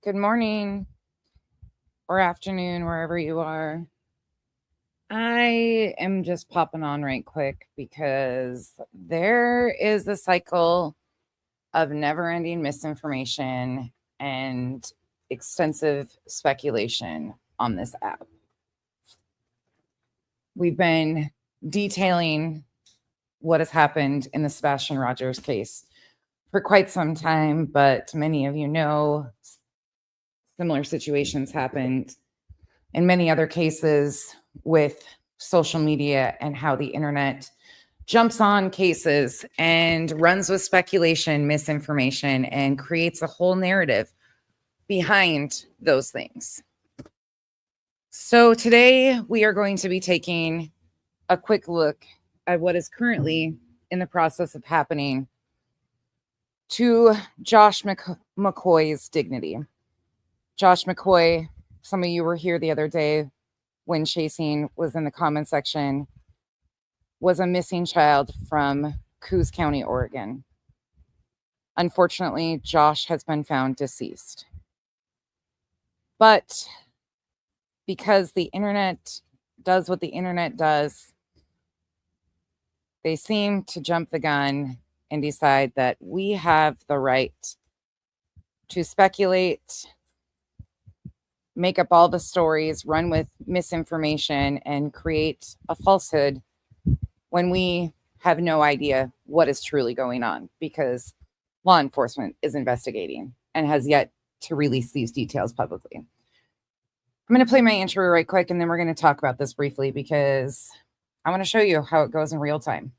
Good morning or afternoon, wherever you are. I am just popping on right quick because there is a cycle of never ending misinformation and extensive speculation on this app. We've been detailing what has happened in the Sebastian Rogers case for quite some time, but many of you know similar situations happened in many other cases with social media and how the internet jumps on cases and runs with speculation, misinformation, and creates a whole narrative behind those things. So today we are going to be taking a quick look at what is currently in the process of happening to Josh McCoy's dignity. Josh McCoy, some of you were here the other day when Chasing was in the comment section, was a missing child from Coos County, Oregon. Unfortunately, Josh has been found deceased. But because the internet does what the internet does, they seem to jump the gun and decide that we have the right to speculate, make up all the stories, run with misinformation, and create a falsehood when we have no idea what is truly going on, because law enforcement is investigating and has yet to release these details publicly. I'm going to play my intro right quick, and then we're going to talk about this briefly because I want to show you how it goes in real time.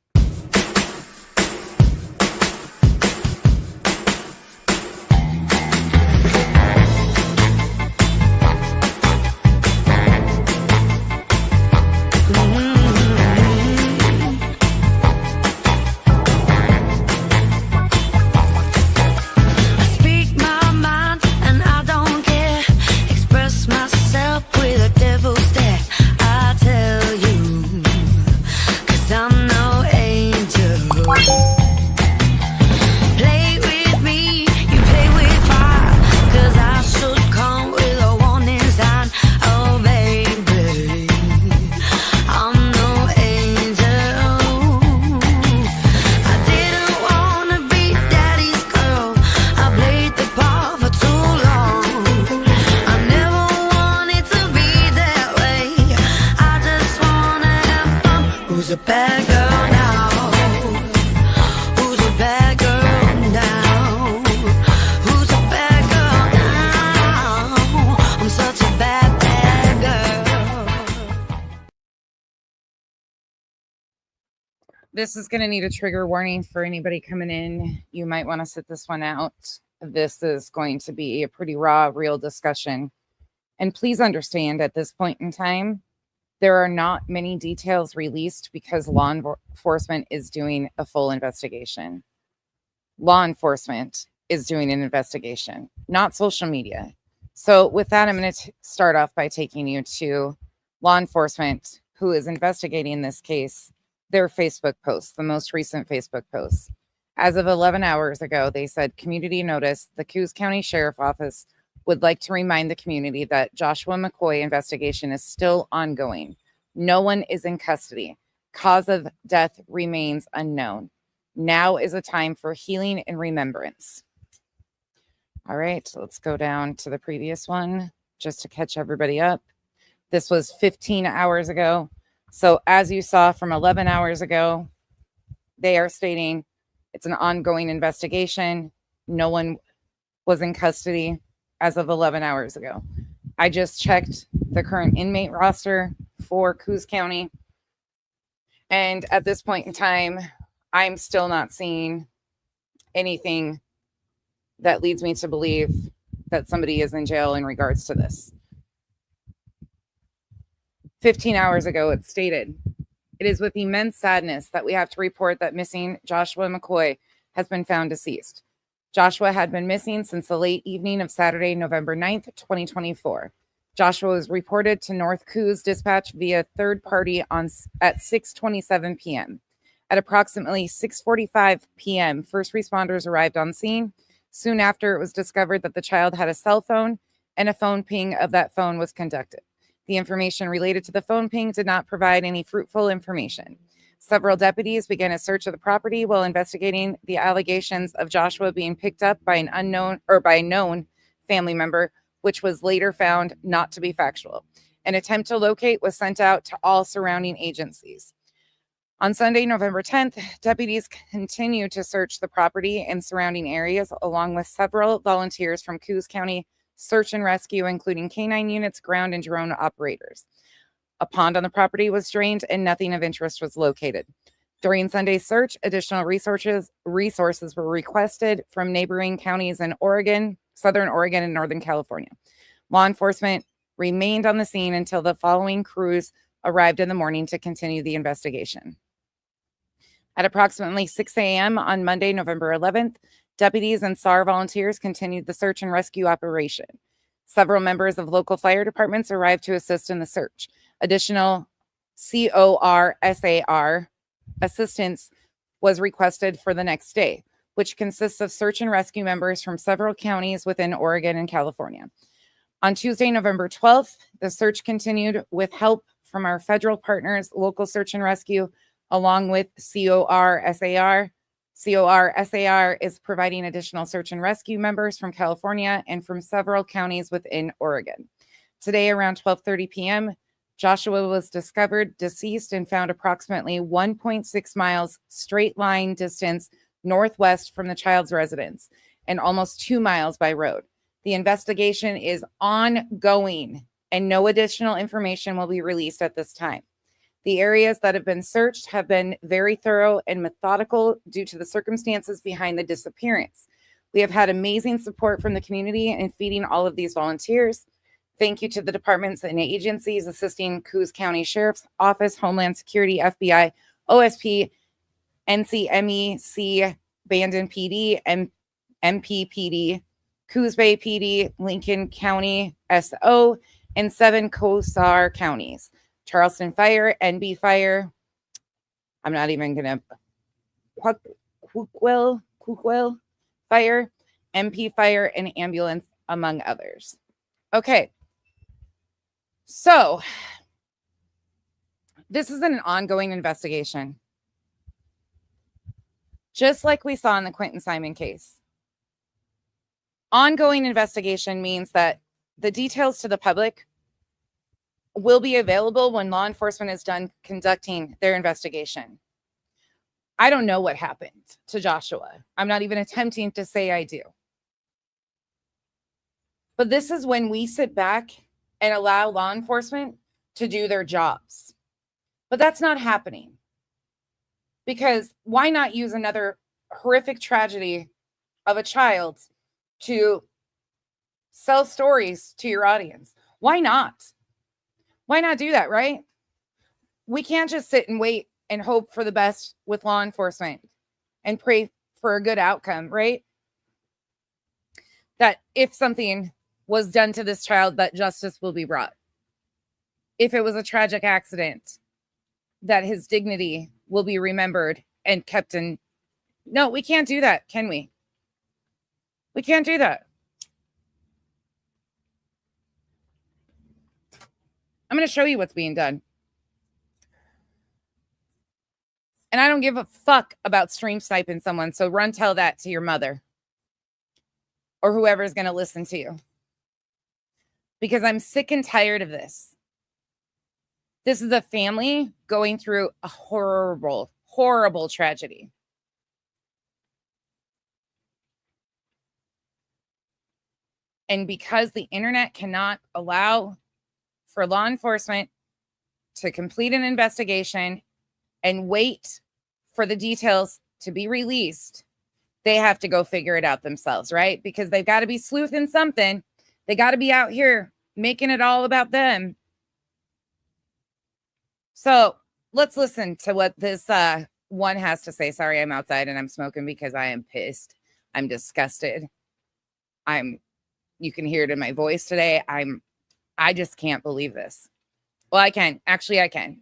This is going to need a trigger warning for anybody coming in. You might want to sit this one out. This is going to be a pretty raw, real discussion. And please understand, at this point in time, there are not many details released because law enforcement is doing a full investigation. Law enforcement is doing an investigation, not social media. So with that, I'm going to start off by taking you to law enforcement who is investigating this case, their Facebook posts, the most recent Facebook posts. As of 11 hours ago, they said, community notice, the Coos County Sheriff Office would like to remind the community that Joshua McCoy investigation is still ongoing. No one is in custody. Cause of death remains unknown. Now is a time for healing and remembrance. All right, let's go down to the previous one just to catch everybody up. This was 15 hours ago. So as you saw from 11 hours ago, they are stating it's an ongoing investigation. No one was in custody as of 11 hours ago. I just checked the current inmate roster for Coos County. And at this point in time, I'm still not seeing anything that leads me to believe that somebody is in jail in regards to this. 15 hours ago, it stated, it is with immense sadness that we have to report that missing Joshua McCoy has been found deceased. Joshua had been missing since the late evening of Saturday, November 9th, 2024. Joshua was reported to North Coos Dispatch via third party at 6:27 p.m. At approximately 6:45 p.m., first responders arrived on scene, Soon after, it was discovered that the child had a cell phone and a phone ping of that phone was conducted. The information related to the phone ping did not provide any fruitful information. Several deputies began a search of the property while investigating the allegations of Joshua being picked up by an unknown or by a known family member, which was later found not to be factual. An attempt to locate was sent out to all surrounding agencies. On Sunday, November 10th, deputies continued to search the property and surrounding areas, along with several volunteers from Coos County Search and Rescue, including canine units, ground, and drone operators. A pond on the property was drained and nothing of interest was located. During Sunday's search, additional resources were requested from neighboring counties in Oregon, Southern Oregon, and Northern California. Law enforcement remained on the scene until the following crews arrived in the morning to continue the investigation. At approximately 6 a.m. on Monday, November 11th, deputies and SAR volunteers continued the search and rescue operation. Several members of local fire departments arrived to assist in the search. Additional CORSAR assistance was requested for the next day, which consists of search and rescue members from several counties within Oregon and California. On Tuesday, November 12th, the search continued with help from our federal partners, local search and rescue, along with CORSAR. CORSAR is providing additional search and rescue members from California and from several counties within Oregon. Today, around 12:30 p.m., Joshua was discovered deceased and found approximately 1.6 miles straight line distance northwest from the child's residence and almost 2 miles by road. The investigation is ongoing and no additional information will be released at this time. The areas that have been searched have been very thorough and methodical due to the circumstances behind the disappearance. We have had amazing support from the community in feeding all of these volunteers. Thank you to the departments and agencies assisting Coos County Sheriff's Office, Homeland Security, FBI, OSP, NCMEC, Bandon PD, MPPD, Coos Bay PD, Lincoln County SO, and 7 COSAR counties. Charleston Fire, NB Fire. I'm not even going to. Quickwell Fire, MP Fire, and Ambulance, among others. Okay. So, this is an ongoing investigation. Just like we saw in the Quentin Simon case. Ongoing investigation means that the details to the public will be available when law enforcement is done conducting their investigation. I don't know what happened to Joshua. I'm not even attempting to say I do. But this is when we sit back and allow law enforcement to do their jobs. But that's not happening. Because why not use another horrific tragedy of a child to sell stories to your audience? Why not? Why not do that, right? We can't just sit and wait and hope for the best with law enforcement and pray for a good outcome, right? That if something was done to this child, that justice will be brought. If it was a tragic accident, that his dignity will be remembered and kept in. No, we can't do that, can we? We can't do that. I'm going to show you what's being done. And I don't give a fuck about stream sniping someone, so run tell that to your mother or whoever's going to listen to you. Because I'm sick and tired of this. This is a family going through a horrible, horrible tragedy. And because the internet cannot allow for law enforcement to complete an investigation and wait for the details to be released, they have to go figure it out themselves, right? Because they've got to be sleuthing something. They got to be out here making it all about them. So let's listen to what this one has to say. Sorry, I'm outside and I'm smoking because I am pissed. I'm disgusted. You can hear it in my voice today. I just can't believe this. Well, I can. Actually, I can.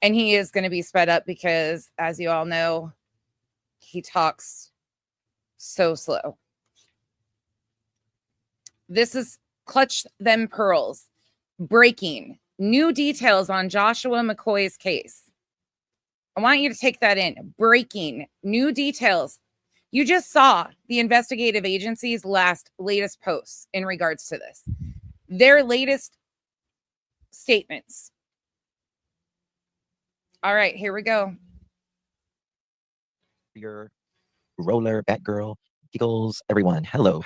And he is going to be sped up because, as you all know, he talks So slow. This is Clutch Them Pearls. Breaking new details on Joshua McCoy's case. I want you to take that in. Breaking new details. You just saw the investigative agency's latest posts in regards to this. Their latest statements. All right, here we go. Your roller, Batgirl, Giggles, everyone. Hello.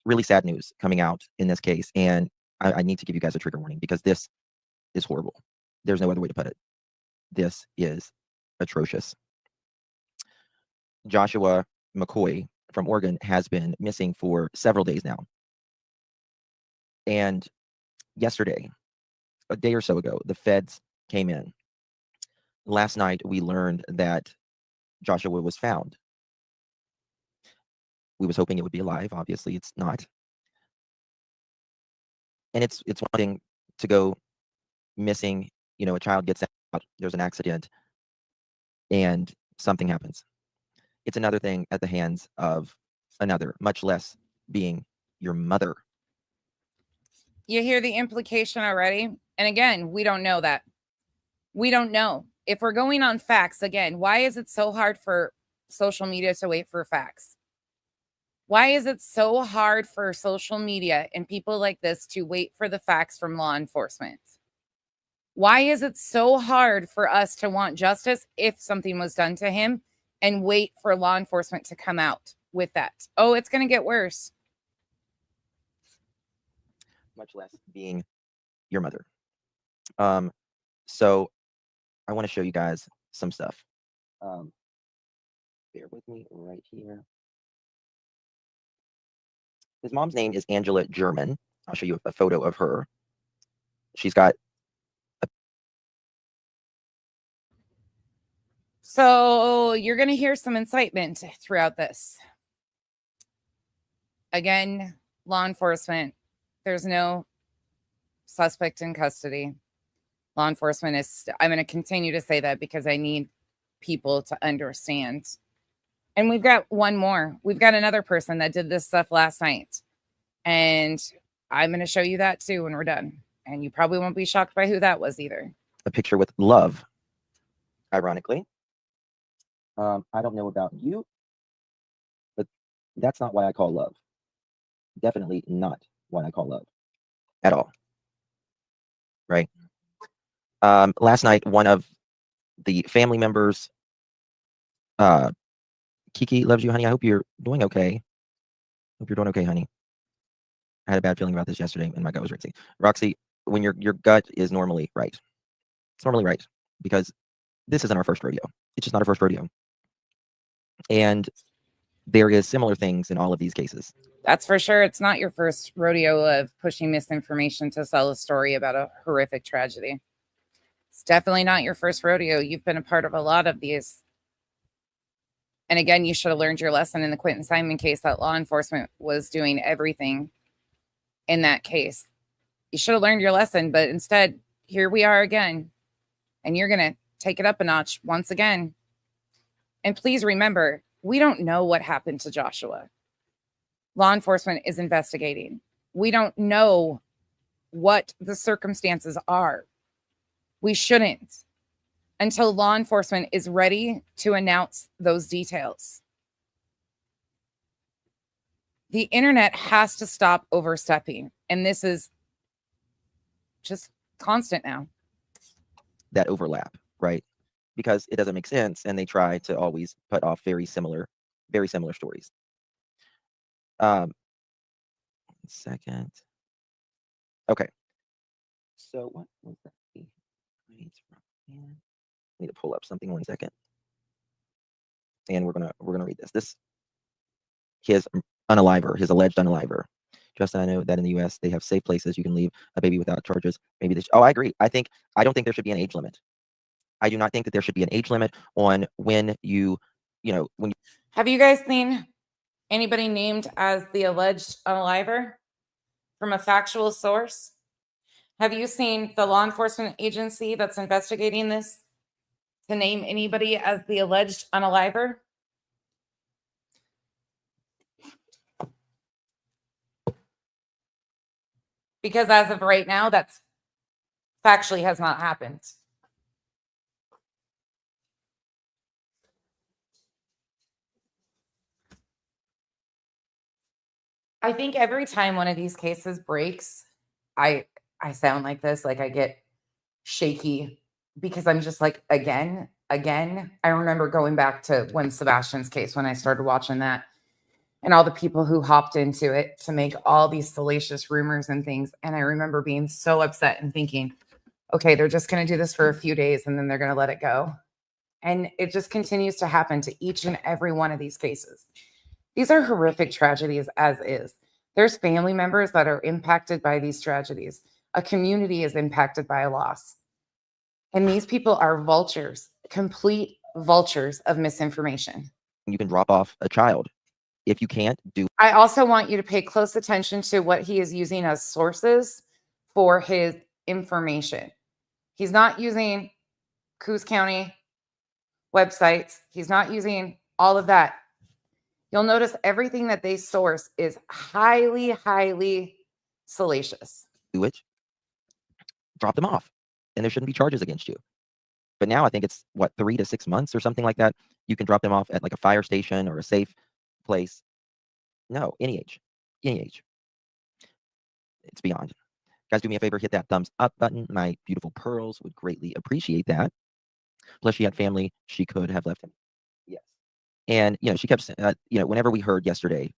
Really sad news coming out in this case, and I need to give you guys a trigger warning because this is horrible. There's no other way to put it. This is atrocious. Joshua McCoy from Oregon has been missing for several days now. And yesterday, a day or so ago, the feds came in. Last night, we learned that Joshua was found. We was hoping it would be alive. Obviously, it's not. And it's one thing to go missing. You know, a child gets out, there's an accident, and something happens. It's another thing at the hands of another, much less being your mother. You hear the implication already? And again, we don't know that. We don't know. If we're going on facts, again, why is it so hard for social media to wait for facts? Why is it so hard for social media and people like this to wait for the facts from law enforcement? Why is it so hard for us to want justice if something was done to him and wait for law enforcement to come out with that? Oh, it's going to get worse. Much less being your mother. So I want to show you guys some stuff. Bear with me right here. His mom's name is Angela German. I'll show you a photo of her. She's got So you're going to hear some incitement throughout this. Again, law enforcement, there's no suspect in custody. Law enforcement is, I'm going to continue to say that because I need people to understand. And we've got one more. We've got another person that did this stuff last night. And I'm going to show you that too when we're done. And you probably won't be shocked by who that was either. a picture with love, ironically. I don't know about you, but that's not why I call love. Definitely not why I call love at all. Right? Last night, one of the family members, Kiki loves you, honey. I hope you're doing okay. Hope you're doing okay, honey. I had a bad feeling about this yesterday and my gut was racing. Roxy, when your gut is normally right, it's normally right because this isn't our first rodeo. It's just not our first rodeo. And there is similar things in all of these cases. That's for sure. It's not your first rodeo of pushing misinformation to sell a story about a horrific tragedy. It's definitely not your first rodeo. You've been a part of a lot of these. And again, you should have learned your lesson in the Quentin Simon case that law enforcement was doing everything in that case. You should have learned your lesson, but instead, here we are again. And you're going to take it up a notch once again. And please remember, we don't know what happened to Joshua. Law enforcement is investigating. We don't know what the circumstances are. We shouldn't until law enforcement is ready to announce those details. The internet has to stop overstepping. And this is just constant now. That overlap, right? Because it doesn't make sense and they try to always put off very similar stories. 1 second. Okay. So what was that? I need to pull up something 1 second. And we're gonna read this. His unaliver, his alleged unaliver. Justin, I know that in the U.S. they have safe places you can leave a baby without charges. Maybe this. Oh, I agree. I don't think there should be an age limit. I do not think that there should be an age limit on when you know, when. Have you guys seen anybody named as the alleged unaliver from a factual source? Have you seen the law enforcement agency that's investigating this to name anybody as the alleged unaliver? Because as of right now, that's factually has not happened. I think every time one of these cases breaks, I sound like this, like I get shaky because I'm just like, again. I remember going back to when Sebastian's case, when I started watching that, and all the people who hopped into it to make all these salacious rumors and things. And I remember being so upset and thinking, okay, they're just going to do this for a few days and then they're going to let it go. And it just continues to happen to each and every one of these cases. These are horrific tragedies as is. There's family members that are impacted by these tragedies. A community is impacted by a loss. And these people are vultures, complete vultures of misinformation. You can drop off a child. If you can't do. I also want you to pay close attention to what he is using as sources for his information. He's not using Coos County websites. He's not using all of that. You'll notice everything that they source is highly, highly salacious. Do it. Drop them off. And there shouldn't be charges against you. But now I think it's, what, 3 to 6 months or something like that. You can drop them off at like a fire station or a safe place. No, any age. Any age. It's beyond. Guys, do me a favor, hit that thumbs up button. My beautiful pearls would greatly appreciate that. Plus, she had family she could have left him. Yes. And, she kept, whenever we heard yesterday,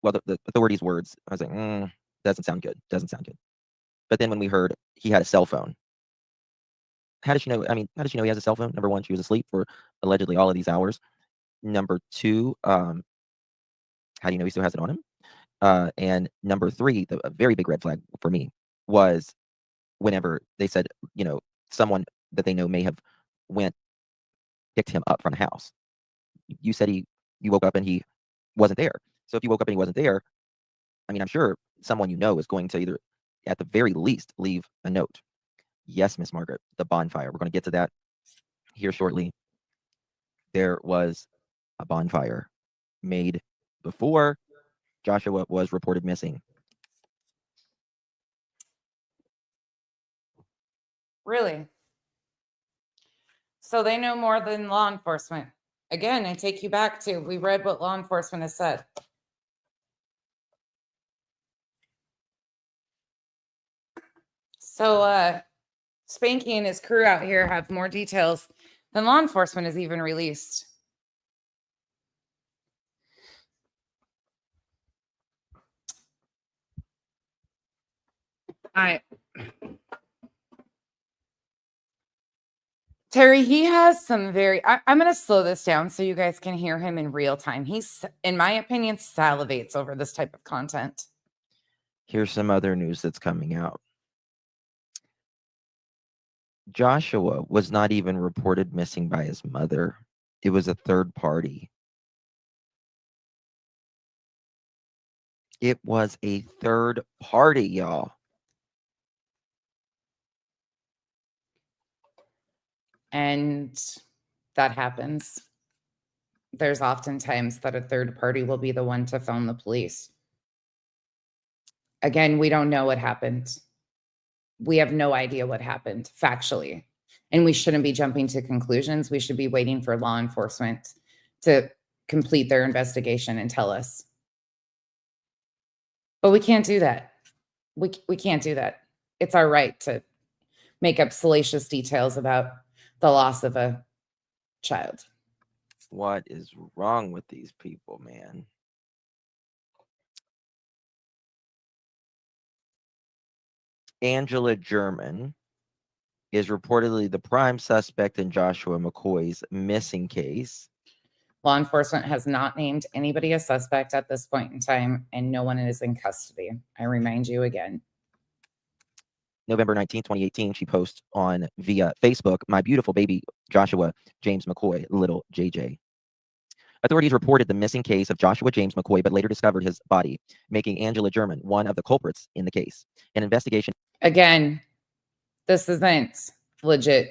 well, the authorities' words, I was like, doesn't sound good. Doesn't sound good. But then when we heard he had a cell phone, how does she know? I mean, how does she know he has a cell phone? Number one, she was asleep for allegedly all of these hours. Number two, how do you know he still has it on him? And number three, a very big red flag for me was whenever they said, someone that they know may have picked him up from the house. You said you woke up and he wasn't there. So if you woke up and he wasn't there, I mean, I'm sure someone is going to either, at the very least, leave a note. Yes, Miss Margaret, the bonfire. We're going to get to that here shortly. There was a bonfire made before Joshua was reported missing. Really? So they know more than law enforcement. Again, I take you back to, we read what law enforcement has said. So Spanky and his crew out here have more details than law enforcement has even released. Terry, he has some I'm going to slow this down so you guys can hear him in real time. He's, in my opinion, salivates over this type of content. Here's some other news that's coming out. Joshua was not even reported missing by his mother. It was a third party. It was a third party, y'all. And that happens. There's oftentimes that a third party will be the one to phone the police. Again, we don't know what happened. We have no idea what happened factually. And we shouldn't be jumping to conclusions. We should be waiting for law enforcement to complete their investigation and tell us. But we can't do that. We can't do that. It's our right to make up salacious details about the loss of a child. What is wrong with these people, man? Angela German is reportedly the prime suspect in Joshua McCoy's missing case. Law enforcement has not named anybody a suspect at this point in time, and no one is in custody. I remind you again. November 19, 2018, she posts via Facebook, my beautiful baby Joshua James McCoy, little JJ. Authorities reported the missing case of Joshua James McCoy, but later discovered his body, making Angela German one of the culprits in the case. An investigation. Again, this isn't legit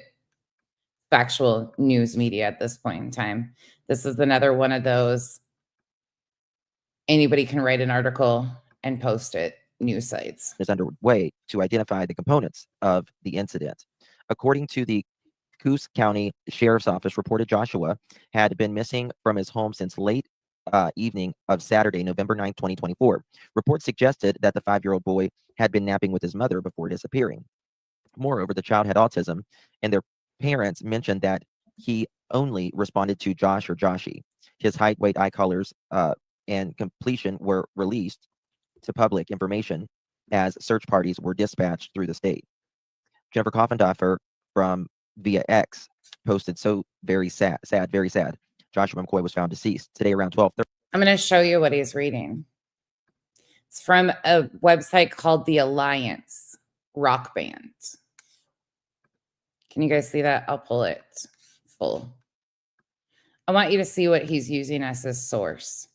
factual news media at this point in time. This is another one of those, anybody can write an article and post it. news sites. Is underway to identify the components of the incident. According to the Coos County Sheriff's Office, reported Joshua had been missing from his home since late evening of Saturday, November 9, 2024. Reports suggested that the 5-year-old boy had been napping with his mother before disappearing. Moreover, the child had autism, and their parents mentioned that he only responded to Josh or Joshie. His height, weight, eye colors, and completion were released to public information as search parties were dispatched through the state. Jennifer Coffendorfer from via X posted, "So very sad, very sad. Joshua McCoy was found deceased today around 12:30." I'm going to show you what he's reading. It's from a website called The Alliance Rock Band. Can you guys see that? I'll pull it full. I want you to see what he's using as his source.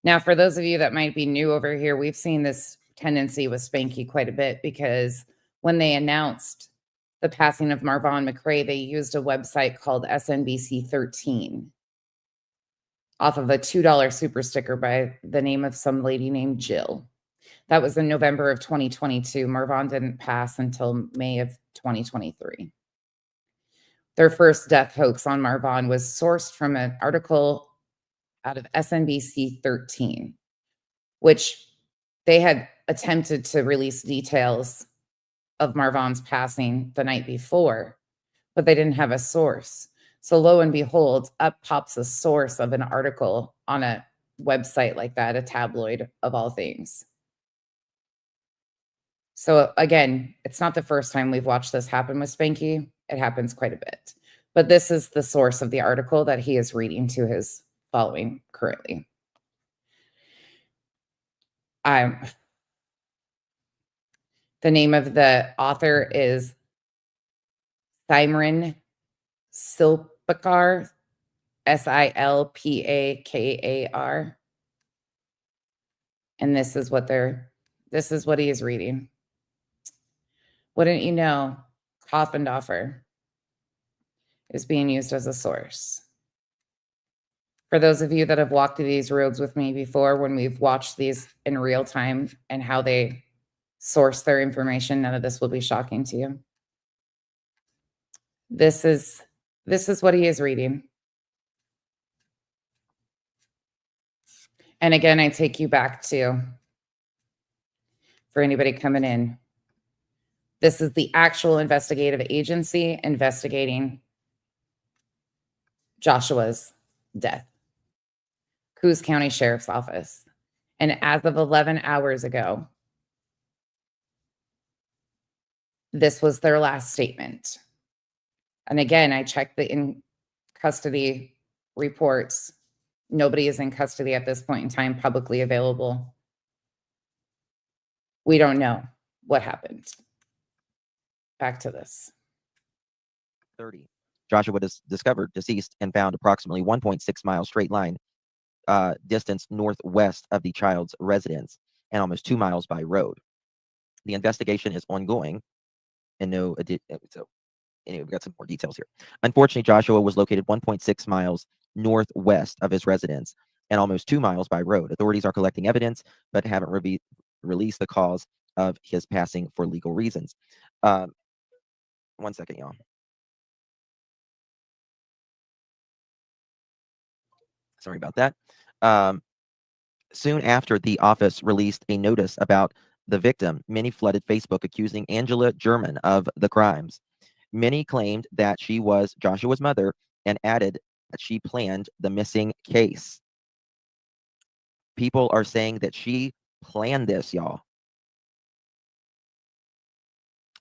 Now, for those of you that might be new over here, we've seen this tendency with Spanky quite a bit, because when they announced the passing of Marvon McRae, they used a website called SNBC 13 off of a $2 super sticker by the name of some lady named Jill. That was in November of 2022. Marvon didn't pass until May of 2023. Their first death hoax on Marvon was sourced from an article out of SNBC 13, which they had attempted to release details of Marvon's passing the night before, but they didn't have a source. So lo and behold, up pops a source of an article on a website like that, a tabloid of all things. So again, it's not the first time we've watched this happen with Spanky. It happens quite a bit. But this is the source of the article that he is reading to his following currently. The name of the author is Simran Silpakar, Silpakar. And this is what he is reading. Wouldn't you know, Coffendorfer is being used as a source. For those of you that have walked through these roads with me before, when we've watched these in real time and how they source their information, none of this will be shocking to you. This is what he is reading. And again, I take you back to, for anybody coming in, this is the actual investigative agency investigating Joshua's death. Coos County Sheriff's Office. And as of 11 hours ago, this was their last statement. And again, I checked the in custody reports. Nobody is in custody at this point in time, publicly available. We don't know what happened. Back to this. 30. Joshua was discovered deceased and found approximately 1.6 miles straight line distance northwest of the child's residence and almost 2 miles by road. The investigation is ongoing, and so anyway, we got some more details here. Unfortunately, Joshua was located 1.6 miles northwest of his residence and almost 2 miles by road. Authorities are collecting evidence, but haven't released the cause of his passing for legal reasons. 1 second, y'all. Sorry about that. Soon after the office released a notice about the victim, many flooded Facebook accusing Angela German of the crimes. Many claimed that she was Joshua's mother and added that she planned the missing case. People are saying that she planned this, y'all.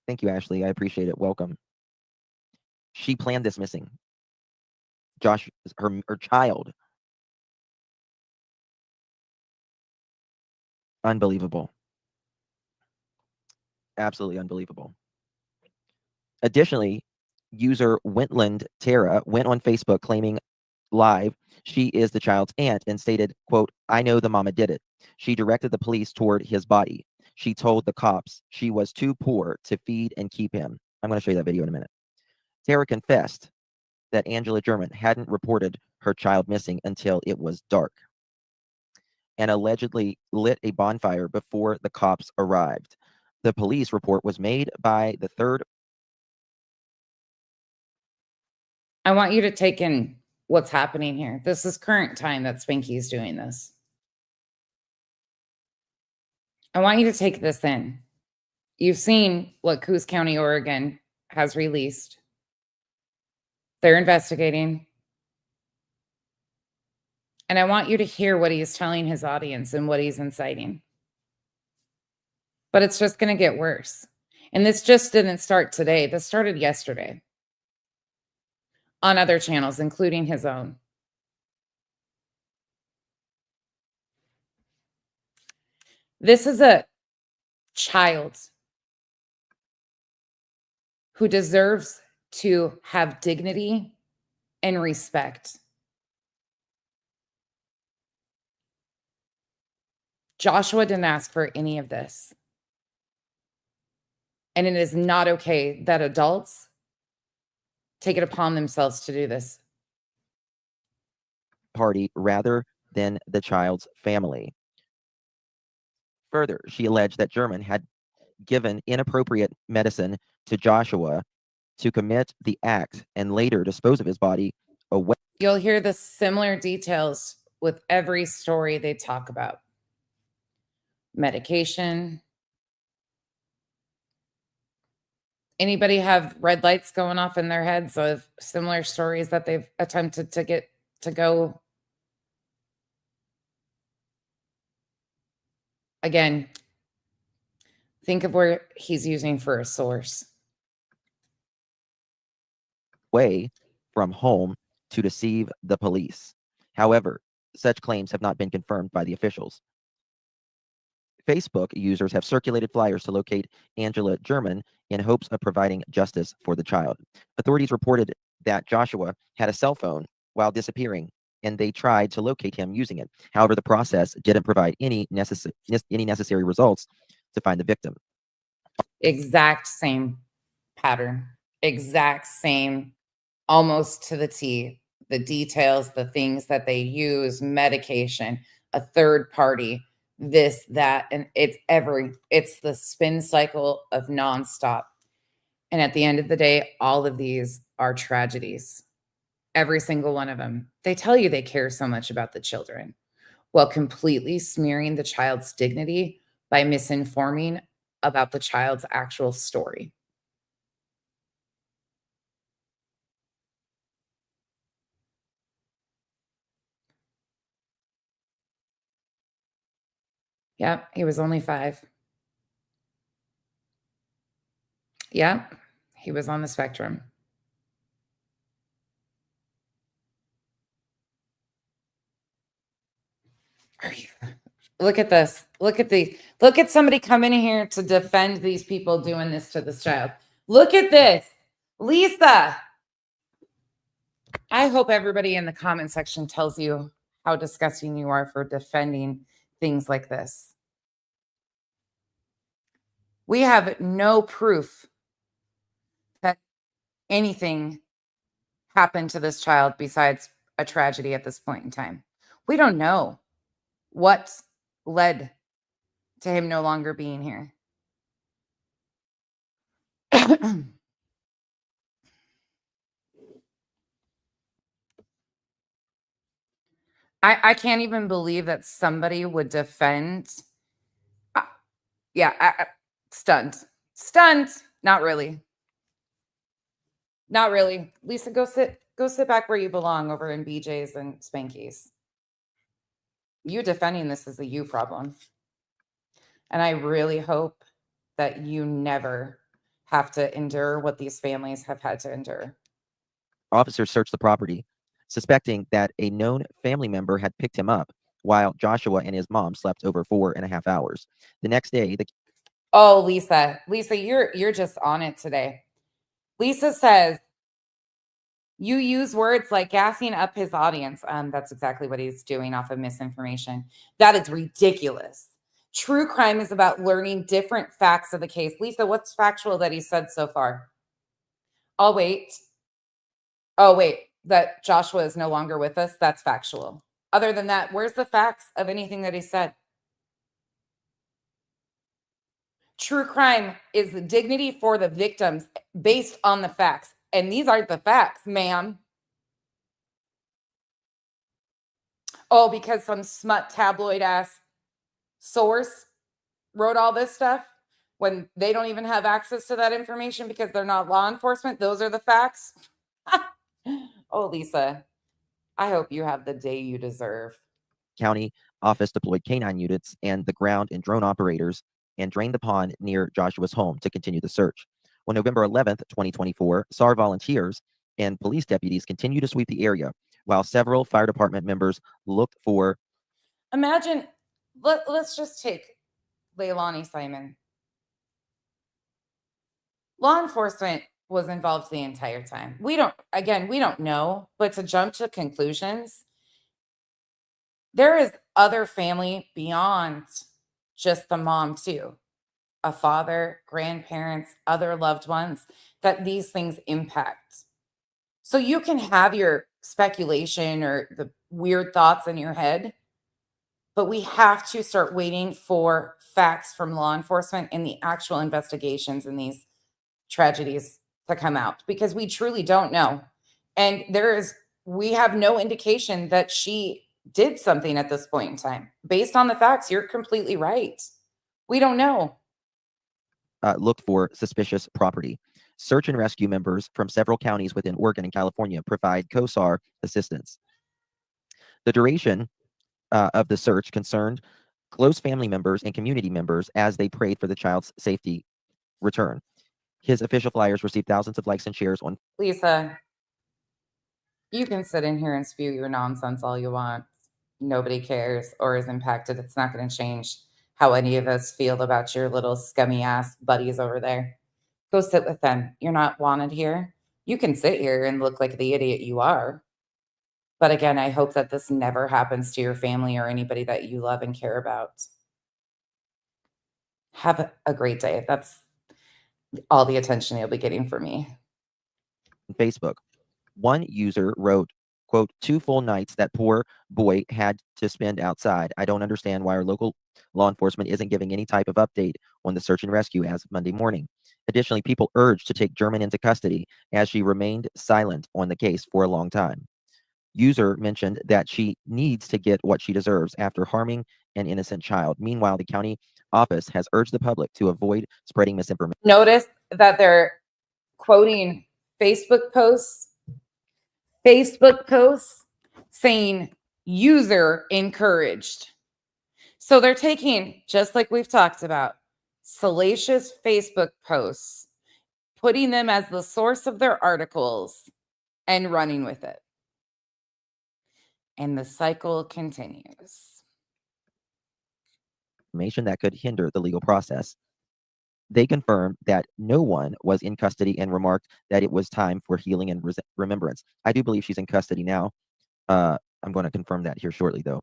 Thank you, Ashley. I appreciate it. Welcome. She planned this missing. Josh, her child. Unbelievable. Absolutely unbelievable. Additionally, user Wentland Tara went on Facebook claiming live she is the child's aunt and stated, quote, "I know the mama did it. She directed the police toward his body. She told the cops she was too poor to feed and keep him." I'm going to show you that video in a minute. Tara confessed that Angela German hadn't reported her child missing until it was dark. and allegedly lit a bonfire before the cops arrived. The police report was made by the third. I want you to take in what's happening here. This is current time that Spanky's doing this. I want you to take this in. You've seen what Coos County, Oregon has released. They're investigating. And I want you to hear what he's telling his audience and what he's inciting. But it's just going to get worse. And this just didn't start today. This started yesterday on other channels, including his own. This is a child who deserves to have dignity and respect. Joshua didn't ask for any of this. And it is not okay that adults take it upon themselves to do this. Party rather than the child's family. Further, she alleged that German had given inappropriate medicine to Joshua to commit the act and later dispose of his body away. You'll hear the similar details with every story they talk about. Medication. Anybody have red lights going off in their heads of similar stories that they've attempted to get to go? Again, think of where he's using for a source. Away from home to deceive the police. However, such claims have not been confirmed by the officials. Facebook users have circulated flyers to locate Angela German in hopes of providing justice for the child. Authorities reported that Joshua had a cell phone while disappearing, and they tried to locate him using it. However, the process didn't provide any necessary results to find the victim. Exact same pattern. Exact same, almost to the T. The details, the things that they use, medication, a third party, this, that, and it's the spin cycle of nonstop. And at the end of the day, all of these are tragedies. Every single one of them. They tell you they care so much about the children while completely smearing the child's dignity by misinforming about the child's actual story. Yeah, he was only 5. Yeah, he was on the spectrum. Look at this. Look at somebody coming in here to defend these people doing this to this child. Look at this. Lisa. I hope everybody in the comment section tells you how disgusting you are for defending things like this. We have no proof that anything happened to this child besides a tragedy at this point in time. We don't know what led to him no longer being here. I can't even believe that somebody would defend. Stunned. Not really. Not really. Lisa, go sit back where you belong over in BJ's and Spanky's. You defending this is a you problem. And I really hope that you never have to endure what these families have had to endure. Officers searched the property, suspecting that a known family member had picked him up while Joshua and his mom slept over 4.5 hours. The next day, Oh, Lisa, you're just on it today. Lisa says, you use words like gassing up his audience. That's exactly what he's doing off of Misinformation. That is ridiculous. True crime is about learning different facts of the case. Lisa, what's factual that he said so far? Oh, wait. That Joshua is no longer with us. That's factual. Other than that, where's the facts of anything that he said? True crime is the dignity for the victims based on the facts. And these aren't the facts, ma'am. Oh, because some smut tabloid ass source wrote all this stuff when they don't even have access to that information because they're not law enforcement. Those are the facts. Oh, Lisa, I hope you have the day you deserve. County office deployed canine units and the ground and drone operators and drained the pond near Joshua's home to continue the search. On November 11th, 2024, SAR volunteers and police deputies continue to sweep the area while several fire department members looked for. Imagine, let's just take Leilani Simon. Law enforcement was involved the entire time. We don't know, but to jump to conclusions, there is other family beyond just the mom too. A father, grandparents, other loved ones that these things impact. So you can have your speculation or the weird thoughts in your head, but we have to start waiting for facts from law enforcement and the actual investigations in these tragedies to come out because we truly don't know. And we have no indication that she did something at this point in time. Based on the facts, you're completely right. We don't know. Looked for suspicious property. Search and rescue members from several counties within Oregon and California provide COSAR assistance. The duration of the search concerned close family members and community members as they prayed for the child's safety return. His official flyers received thousands of likes and shares on. Lisa, you can sit in here and spew your nonsense all you want. Nobody cares or is impacted. It's not going to change how any of us feel about your little scummy ass buddies over there. Go sit with them. You're not wanted here. You can sit here and look like the idiot you are. But again, I hope that this never happens to your family or anybody that you love and care about. Have a great day. That's all the attention you'll be getting from me. Facebook. One user wrote, quote, 2 full nights that poor boy had to spend outside. I don't understand why our local law enforcement isn't giving any type of update on the search and rescue as of Monday morning. Additionally, people urged to take German into custody as she remained silent on the case for a long time. User mentioned that she needs to get what she deserves after harming an innocent child. Meanwhile, the county office has urged the public to avoid spreading misinformation. Notice that they're quoting Facebook posts saying user encouraged. So they're taking, just like we've talked about, salacious Facebook posts, putting them as the source of their articles and running with it. And the cycle continues. Information that could hinder the legal process. They confirmed that no one was in custody and remarked that it was time for healing and remembrance. I do believe she's in custody now. I'm going to confirm that here shortly, though.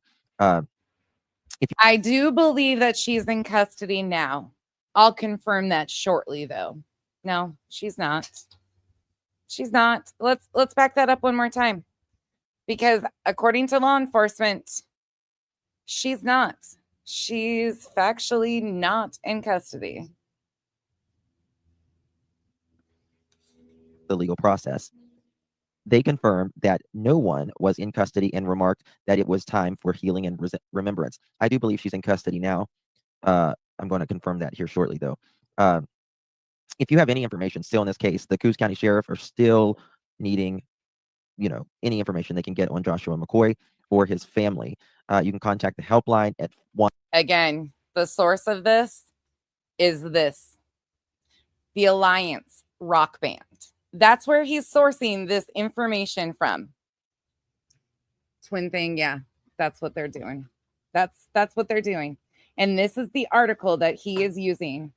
I do believe that she's in custody now. I'll confirm that shortly, though. No, she's not. She's not. Let's back that up one more time. Because according to law enforcement, she's not. She's factually not in custody. The legal process. They confirmed that no one was in custody and remarked that it was time for healing and remembrance. I do believe she's in custody now. I'm going to confirm that here shortly, though. If you have any information still in this case, the Coos County Sheriff are still needing, any information they can get on Joshua McCoy or his family. You can contact the helpline at 1. Again, the source of this is the Alliance rock band. That's where he's sourcing this information from. Twin thing, yeah, that's what they're doing. That's what they're doing. And this is the article that he is using.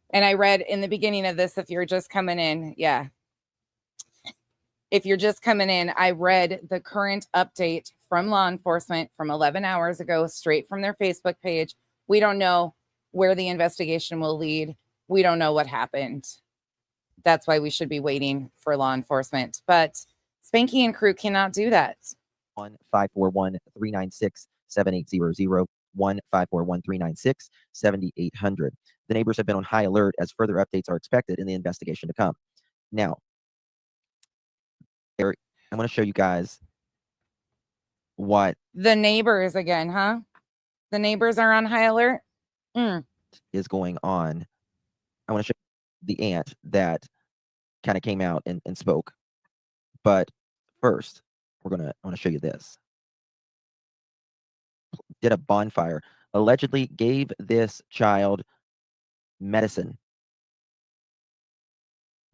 And I read in the beginning of this, if you're just coming in, yeah. If you're just coming in, I read the current update from law enforcement from 11 hours ago, straight from their Facebook page. We don't know where the investigation will lead. We don't know what happened. That's why we should be waiting for law enforcement. But Spanky and crew cannot do that. 1-541-396-7800, 1-541-396-7800. The neighbors have been on high alert as further updates are expected in the investigation to come. Now, Eric, I'm going to show you guys what the neighbors again, huh? The neighbors are on high alert. is going on. I want to show you the aunt that kind of came out and spoke. But first, I want to show you this. Did a bonfire, allegedly gave this child medicine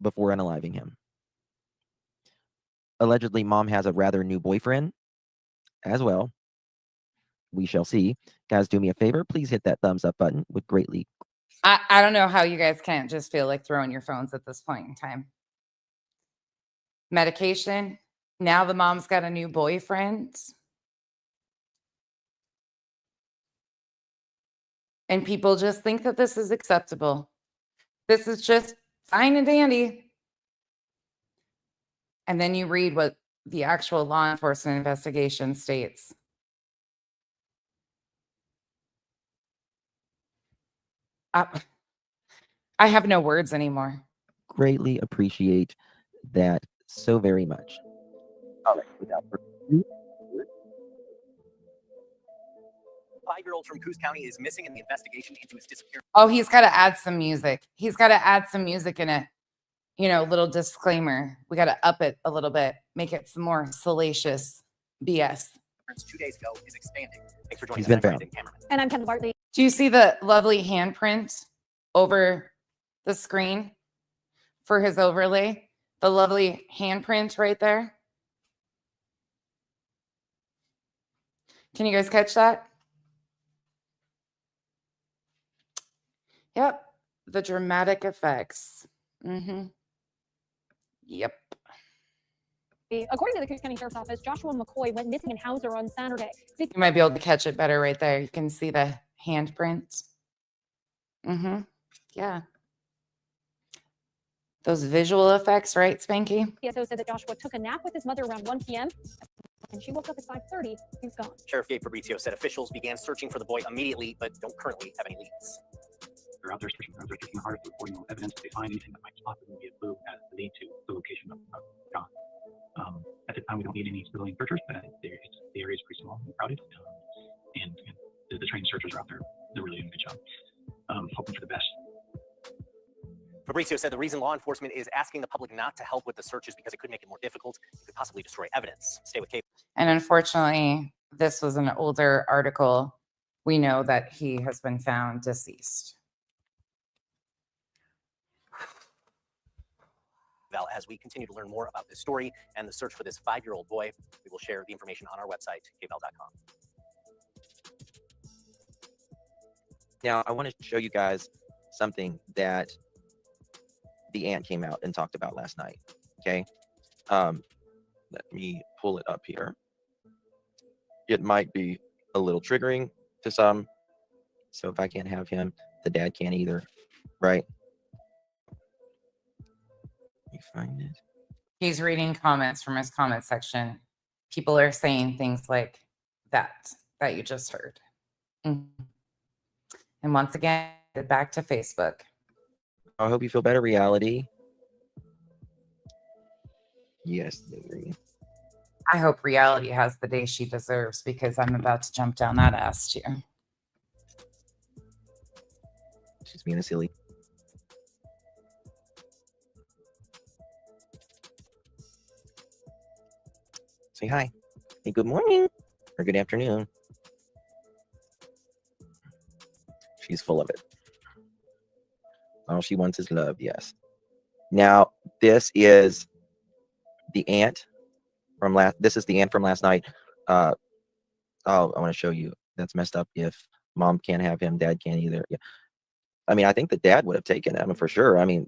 before unaliving him. Allegedly, mom has a rather new boyfriend as well. We shall see. Guys, do me a favor. Please hit that thumbs up button. Would greatly. I don't know how you guys can't just feel like throwing your phones at this point in time. Medication. Now the mom's got a new boyfriend. And people just think that this is acceptable. This is just fine and dandy. And then you read what the actual law enforcement investigation states. I have no words anymore. Greatly appreciate that so very much. All right, without further ado. 5-year-old from Coos County is missing in the investigation into his disappearance. Oh, he's got to add some music. He's got to add some music in it. You know, little disclaimer. We got to up it a little bit, make it some more salacious BS. 2 days ago is expanding. Thanks for joining He's us. been found. And I'm Kevin Bartley. Do you see the lovely handprint over the screen for his overlay? The lovely handprint right there. Can you guys catch that? Yep. The dramatic effects. Yep. According to the Coos County Sheriff's Office, Joshua McCoy went missing in Hauser on Saturday. You might be able to catch it better right there. You can see the handprint. Yeah. Those visual effects, right, Spanky? PSO said that Joshua took a nap with his mother around 1 p.m. and she woke up at 5:30. He's gone. Sheriff Gabe Fabrizio said officials began searching for the boy immediately, but don't currently have any leads. They're out there searching. They're taking hard to reporting no evidence. If they find anything that might possibly be a clue as the lead to the location of John. At the time, we don't need any civilian searchers, but the area is pretty small and crowded. And the trained searchers are out there. They're really doing a good job. Hoping for the best. Fabrizio said the reason law enforcement is asking the public not to help with the searches because it could make it more difficult. It could possibly destroy evidence. Stay with Cape. And unfortunately, this was an older article. We know that he has been found deceased. As we continue to learn more about this story and the search for this 5-year-old boy, we will share the information on our website, kval.com. Now, I want to show you guys something that the aunt came out and talked about last night. Okay. Let me pull it up here. It might be a little triggering to some. So if I can't have him, the dad can't either. Right. Let me find it. He's reading comments from his comment section. People are saying things like that you just heard. And once again, back to Facebook. I hope you feel better, reality. Yes, Lily. I hope reality has the day she deserves because I'm about to jump down that ass too. She's being a silly. Say hi. Hey, good morning or good afternoon. She's full of it. All she wants is love, yes. Now, this is the aunt from this is the aunt from last night. I want to show you. That's messed up. If mom can't have him, dad can't either. Yeah. I mean, I think the dad would have taken him for sure. I mean,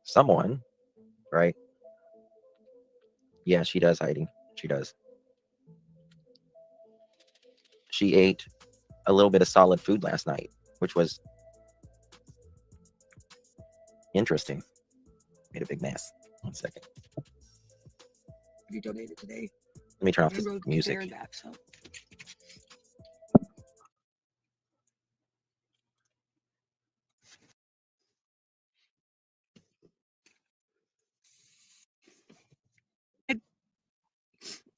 someone, right? Yeah, she does hiding. She does. She ate a little bit of solid food last night, which was interesting. Made a big mess. 1 second. You donated today. Let me turn off And this wrote music. there and back, so.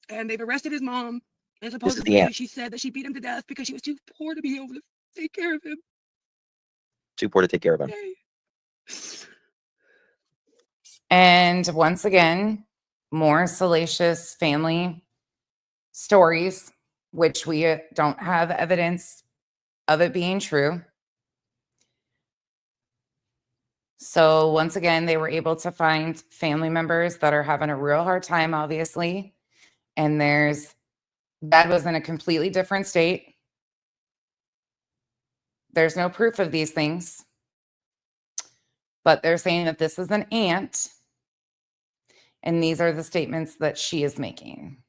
And they've arrested his mom. And This is the supposedly end. she said that she beat him to death because she was too poor to be able to take care of him. Too poor to take care of him. Yay. And once again, more salacious family stories, which we don't have evidence of it being true. So once again, they were able to find family members that are having a real hard time, obviously. And dad was in a completely different state. There's no proof of these things, but they're saying that this is an aunt. And these are the statements that she is making.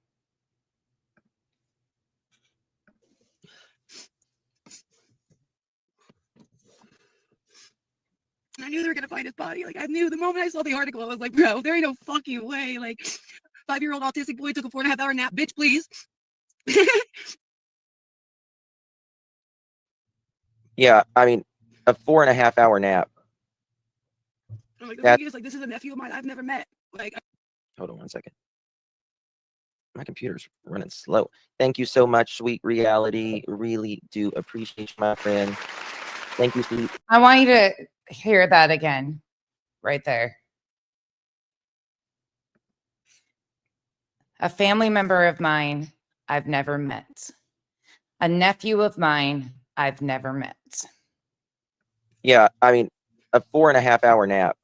I knew they were gonna find his body. Like, I knew the moment I saw the article, I was like, bro, there ain't no fucking way. Like, 5-year-old autistic boy took a 4.5-hour nap. Bitch, please. Yeah, I mean, a 4.5-hour nap. I'm like, the That- thing is, like, this is a nephew of mine I've never met. Like, Hold on one second. My computer's running slow. Thank you so much, Sweet Reality. Really do appreciate you, my friend. Thank you, Sweet. I want you to hear that again, right there. A family member of mine I've never met. A nephew of mine I've never met. Yeah, I mean, a 4.5-hour nap.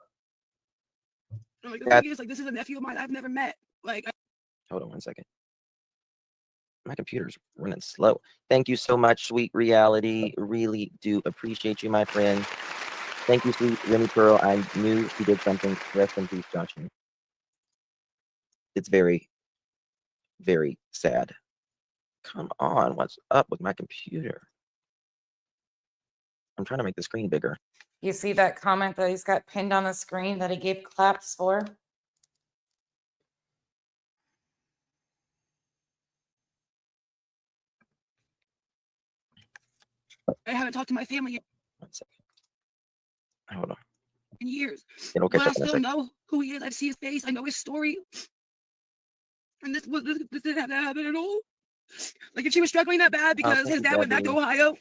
I'm like, the That- thing is, like, this is a nephew of mine I've never met. Like, Hold on one second. My computer's running slow. Thank you so much, Sweet Reality. Really do appreciate you, my friend. Thank you, Sweet Remy Pearl. I knew she did something. Rest in peace, Joshua. It's very, very sad. Come on, what's up with my computer? I'm trying to make the screen bigger. You see that comment that he's got pinned on the screen that he gave claps for? I haven't talked to my family 1 second. Hold on. in years. It'll catch But I up in a still second. know who he is. I see his face. I know his story. And this didn't have to happen at all. Like, if she was struggling that bad because thank his you, dad went back to Debbie. Ohio,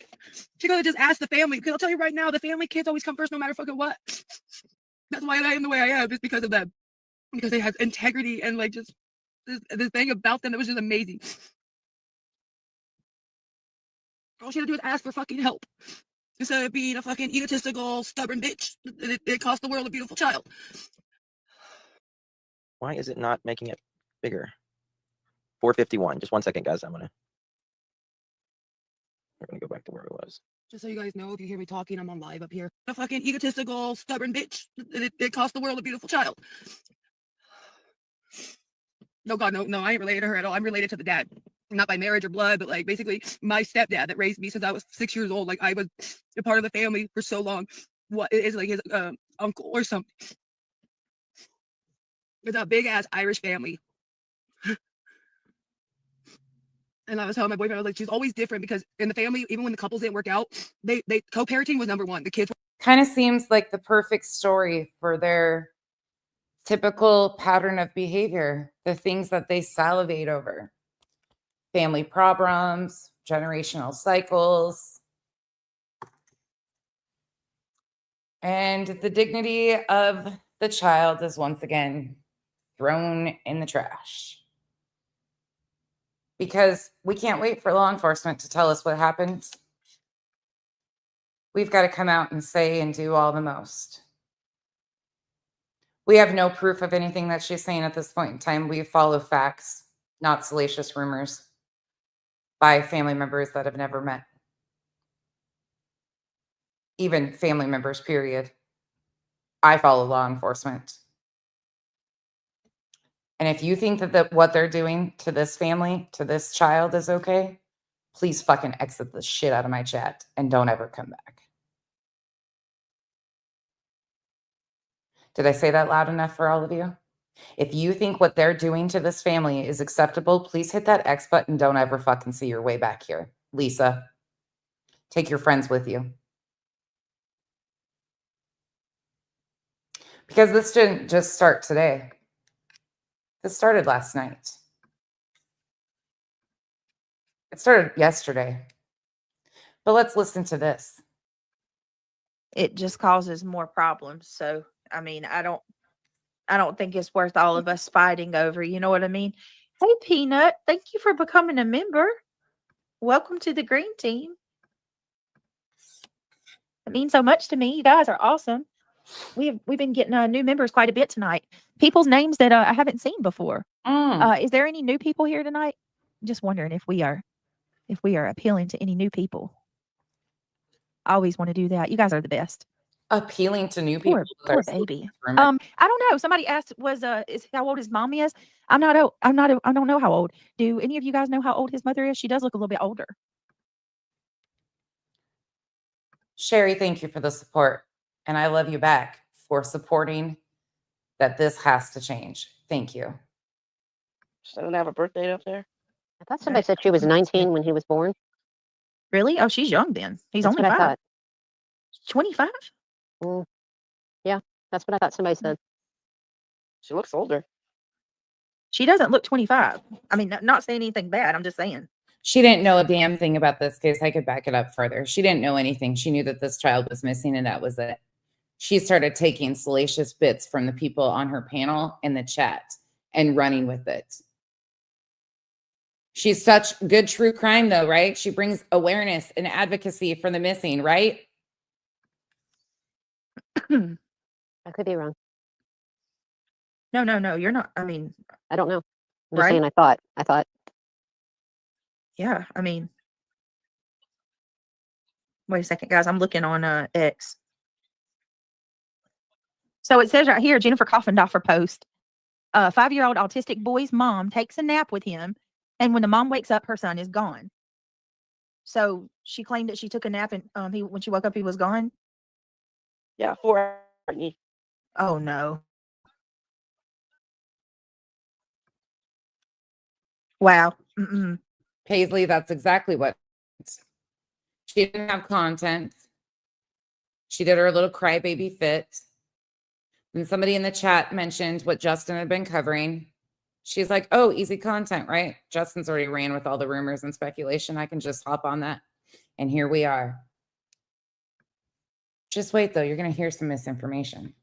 she could have just asked the family. Because I'll tell you right now, the family kids always come first no matter fucking what. That's why I am the way I am, is because of them. Because they have integrity and, like, just this thing about them that was just amazing. All she had to do was ask for fucking help. Instead of being a fucking egotistical, stubborn bitch. It cost the world a beautiful child. Why is it not making it bigger? 451. Just 1 second, guys. We're gonna go back to where it was. Just so you guys know, if you hear me talking, I'm on live up here. A fucking egotistical, stubborn bitch. It cost the world a beautiful child. No, God, no, I ain't related to her at all. I'm related to the dad. Not by marriage or blood, but, like, basically my stepdad that raised me since I was 6 years old. Like, I was a part of the family for so long. What is, like, his uncle or something. It's a big ass Irish family. And I was telling my boyfriend, I was like, she's always different because in the family, even when the couples didn't work out, they co-parenting was number one. The kids. Kind of seems like the perfect story for their typical pattern of behavior, the things that they salivate over. Family problems, generational cycles, and the dignity of the child is once again thrown in the trash. Because we can't wait for law enforcement to tell us what happened. We've got to come out and say and do all the most. We have no proof of anything that she's saying at this point in time. We follow facts, not salacious rumors by family members that have never met. Even family members, period. I follow law enforcement. And if you think that what they're doing to this family, to this child is okay, please fucking exit the shit out of my chat and don't ever come back. Did I say that loud enough for all of you? If you think what they're doing to this family is acceptable, please hit that X button. Don't ever fucking see your way back here. Lisa, take your friends with you. Because this didn't just start today. This started last night. It started yesterday. But let's listen to this. It just causes more problems. So, I mean, I don't think it's worth all of us fighting over. You know what I mean? Hey, Peanut, thank you for becoming a member. Welcome to the green team. It means so much to me. You guys are awesome. We've been getting new members quite a bit tonight. People's names that I haven't seen before. Is there any new people here tonight? I'm just wondering if we are appealing to any new people. I always want to do that. You guys are the best. Appealing to new people. Poor baby. I don't know. Somebody asked, is how old his mom is? I don't know how old. Do any of you guys know how old his mother is? She does look a little bit older. Sherry, thank you for the support. And I love you back for supporting that this has to change. Thank you. She doesn't have a birthday up there. I thought somebody said she was 19 when he was born. Really? Oh, she's young then. He's That's only what I 5. thought. 25? Yeah, that's what I thought somebody said. She looks older. She doesn't look 25. I mean, not saying anything bad. I'm just saying. She didn't know a damn thing about this case. I could back it up further. She didn't know anything. She knew that this child was missing and that was it. She started taking salacious bits from the people on her panel in the chat and running with it. She's such good true crime though, right? She brings awareness and advocacy for the missing, right? I could be wrong. No, you're not. I mean, I don't know. I'm just Right? saying I thought. yeah, I mean, wait a second, guys. I'm looking on X. So it says right here, Jennifer Coffendorfer post, 5-year-old autistic boy's mom takes a nap with him, and when the mom wakes up, her son is gone. So she claimed that she took a nap and when she woke up, he was gone. Yeah, 4 hours. Oh no. Wow. Paisley, that's exactly what. She didn't have content. She did her little crybaby fit. And somebody in the chat mentioned what Justin had been covering. She's like, oh, easy content, right? Justin's already ran with all the rumors and speculation. I can just hop on that. And here we are. Just wait, though. You're going to hear some misinformation.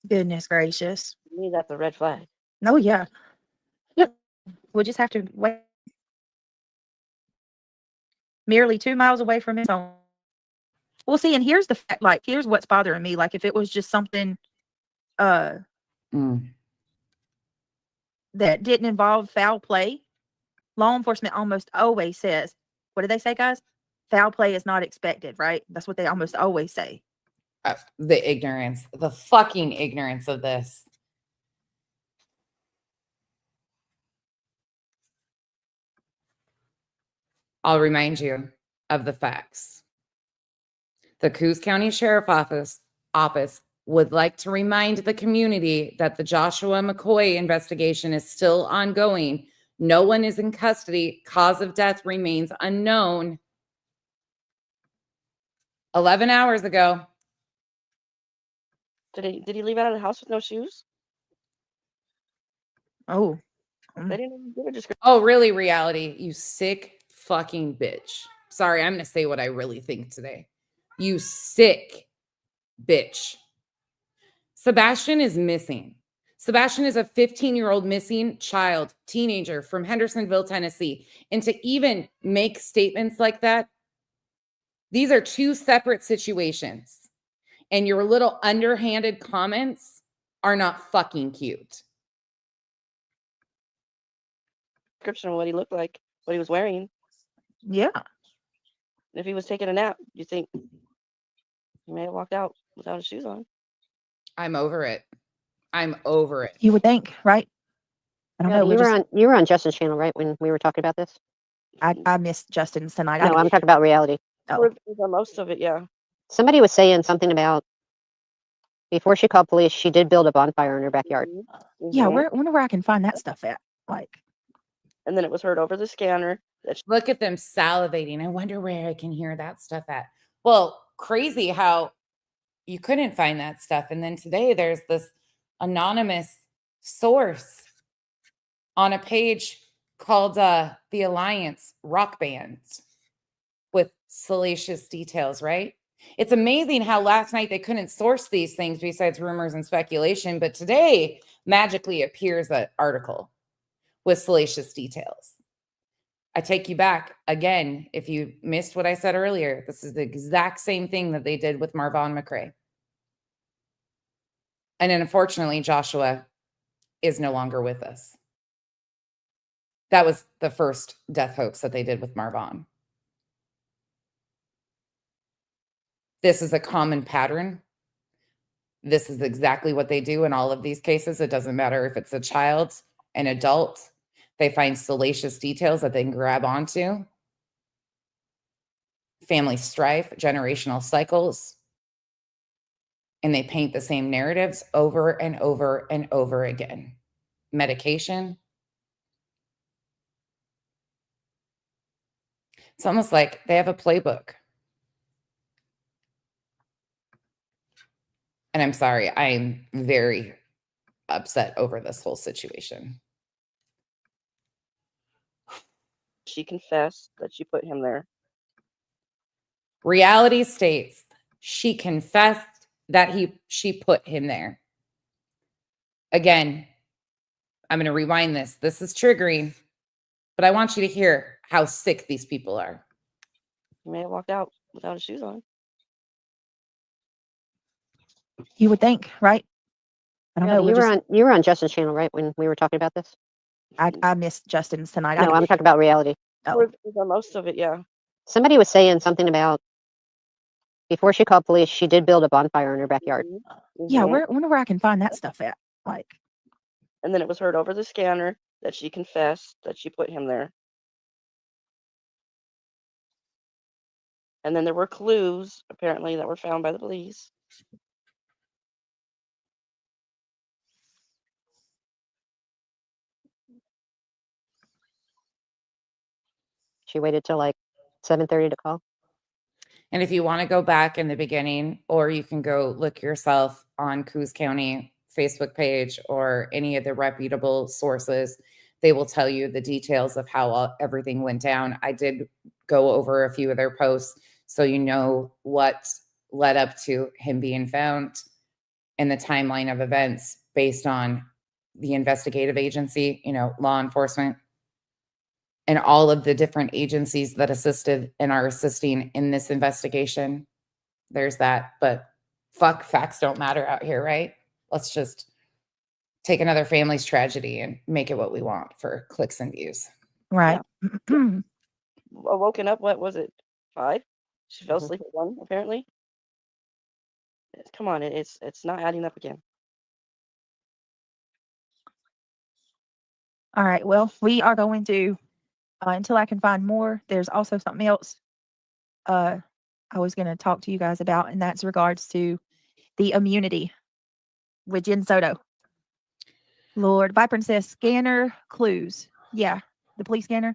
Goodness gracious. To me, that's a red flag. Oh yeah. Yep. We'll just have to wait. Merely 2 miles away from his home. Well, see, and here's the fact, like, here's what's bothering me. Like, if it was just something that didn't involve foul play, law enforcement almost always says, what do they say, guys? Foul play is not expected, right? That's what they almost always say. The ignorance, the fucking ignorance of this. I'll remind you of the facts. The Coos County Sheriff Office would like to remind the community that the Joshua McCoy investigation is still ongoing. No one is in custody. Cause of death remains unknown. 11 hours ago. Did he leave out of the house with no shoes? Oh. They didn't even give a description. Oh, really, reality? You sick fucking bitch. Sorry, I'm going to say what I really think today. You sick bitch. Sebastian is missing. Sebastian is a 15-year-old missing child, teenager from Hendersonville, Tennessee. And to even make statements like that, these are 2 separate situations. And your little underhanded comments are not fucking cute. Description of what he looked like, what he was wearing. Yeah. If he was taking a nap, you think he may have walked out without his shoes on. I'm over it. I'm over it. You would think, right? I don't know. You were on Justin's channel, right, when we were talking about this? I missed Justin's tonight. No, I'm talking about reality. Oh. For most of it, yeah. Somebody was saying something about Before she called police, she did build a bonfire in her backyard. Yeah, Mhm. wonder where I can find that stuff at. Like, And then it was heard over the scanner that Look at them salivating. I wonder where I can hear that stuff at. Well, crazy how you couldn't find that stuff. And then today there's this anonymous source on a page called The Alliance Rock Band with salacious details, right? It's amazing how last night they couldn't source these things besides rumors and speculation, but today magically appears an article with salacious details. I take you back again. If you missed what I said earlier, this is the exact same thing that they did with Marvon McRae. And then unfortunately, Joshua is no longer with us. That was the first death hoax that they did with Marvon. This is a common pattern. This is exactly what they do in all of these cases. It doesn't matter if it's a child, an adult. They find salacious details that they can grab onto. Family strife, generational cycles. And they paint the same narratives over and over and over again. Medication. It's almost like they have a playbook. And I'm sorry, I'm very upset over this whole situation. she confessed that she put him there. Reality states she confessed that she put him there. Again, I'm going to rewind this. This is triggering, but I want you to hear how sick these people are. He may have walked out without his shoes on. you would think, right? I don't know. You were on Justin's channel, right, when we were talking about this? I missed Justin's tonight. No, I'm talking about reality. Oh. For most of it, yeah. Somebody was saying something about before she called police, she did build a bonfire in her backyard. Yeah, Mhm. wonder where I can find that stuff at. Like, And then it was heard over the scanner that she confessed that she put him there. And then there were clues, apparently, that were found by the police. She waited till like 7:30 to call. And if you want to go back in the beginning, or you can go look yourself on Coos County Facebook page or any of the reputable sources, they will tell you the details of how everything went down. I did go over a few of their posts so you know what led up to him being found and the timeline of events based on the investigative agency, law enforcement, and all of the different agencies that assisted and are assisting in this investigation. There's that. But fuck, facts don't matter out here, right? Let's just take another family's tragedy and make it what we want for clicks and views. right. Woken up, what was it, 5? She fell Mhm. asleep at 1, apparently. Come on, it's not adding up again. All right. Well, we are going to, until I can find more, there's also something else I was going to talk to you guys about, and that's regards to the immunity with Jen Soto. Lord, Viper says scanner clues. Yeah, the police scanner.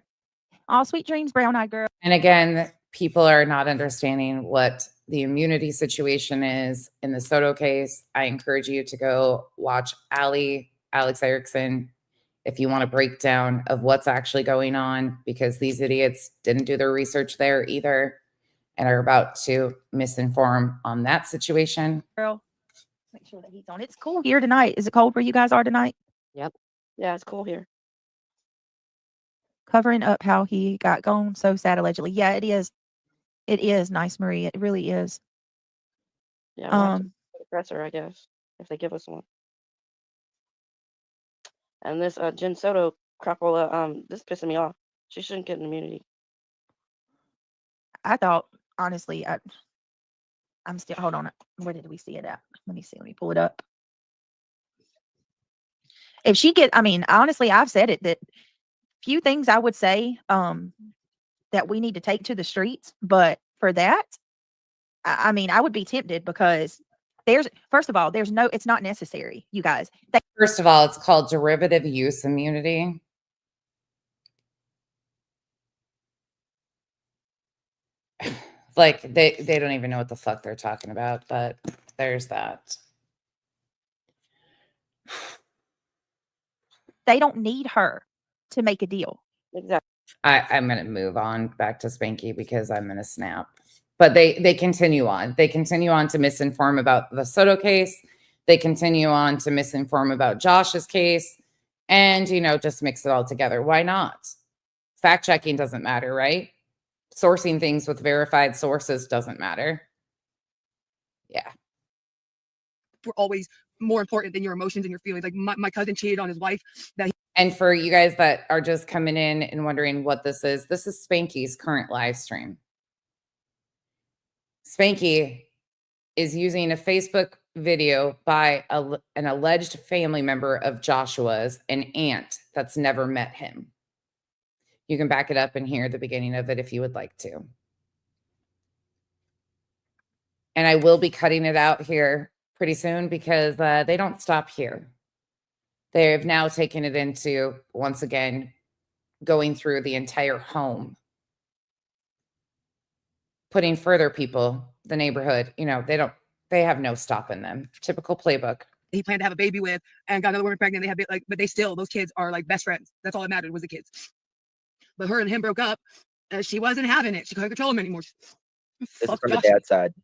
All sweet dreams, brown-eyed girl. And again, people are not understanding what the immunity situation is in the Soto case. I encourage you to go watch Alex Erickson, if you want a breakdown of what's actually going on, because these idiots didn't do their research there either and are about to misinform on that situation. Girl, make sure that he's on. It's cool here tonight. Is it cold where you guys are tonight? Yep. Yeah, it's cool here. Covering up how he got gone so sad, allegedly. Yeah, it is. It is nice, Marie. It really is. Yeah, we'll have to press her, I guess, if they give us one. And this Jen Soto crapola, this pissing me off. She shouldn't get an immunity. I thought, honestly, I'm still, hold on. Where did we see it at? Let me see. Let me pull it up. If she honestly, I've said it, that few things I would say that we need to take to the streets, but for that, I would be tempted, because First of all, it's not necessary, you guys. First of all, it's called derivative use immunity. Like they don't even know what the fuck they're talking about, but there's that. They don't need her to make a deal. Exactly. I'm gonna move on back to Spanky because I'm gonna snap. But they continue on. They continue on to misinform about the Soto case. They continue on to misinform about Josh's case, and just mix it all together. Why not? Fact checking doesn't matter, right? Sourcing things with verified sources doesn't matter. Yeah. We're always more important than your emotions and your feelings. Like my cousin cheated on his wife. And for you guys that are just coming in and wondering what this is Spanky's current live stream. Spanky is using a Facebook video by an alleged family member of Joshua's, an aunt that's never met him. You can back it up and hear the beginning of it if you would like to. And I will be cutting it out here pretty soon because they don't stop here. They have now taken it into, once again, going through the entire home, putting further people, the neighborhood, they have no stopping them. Typical playbook. He planned to have a baby with and got another woman pregnant. They have but those kids are like best friends. That's all that mattered was the kids. But her and him broke up. She wasn't having it. She couldn't control him anymore. This is from the dad's side.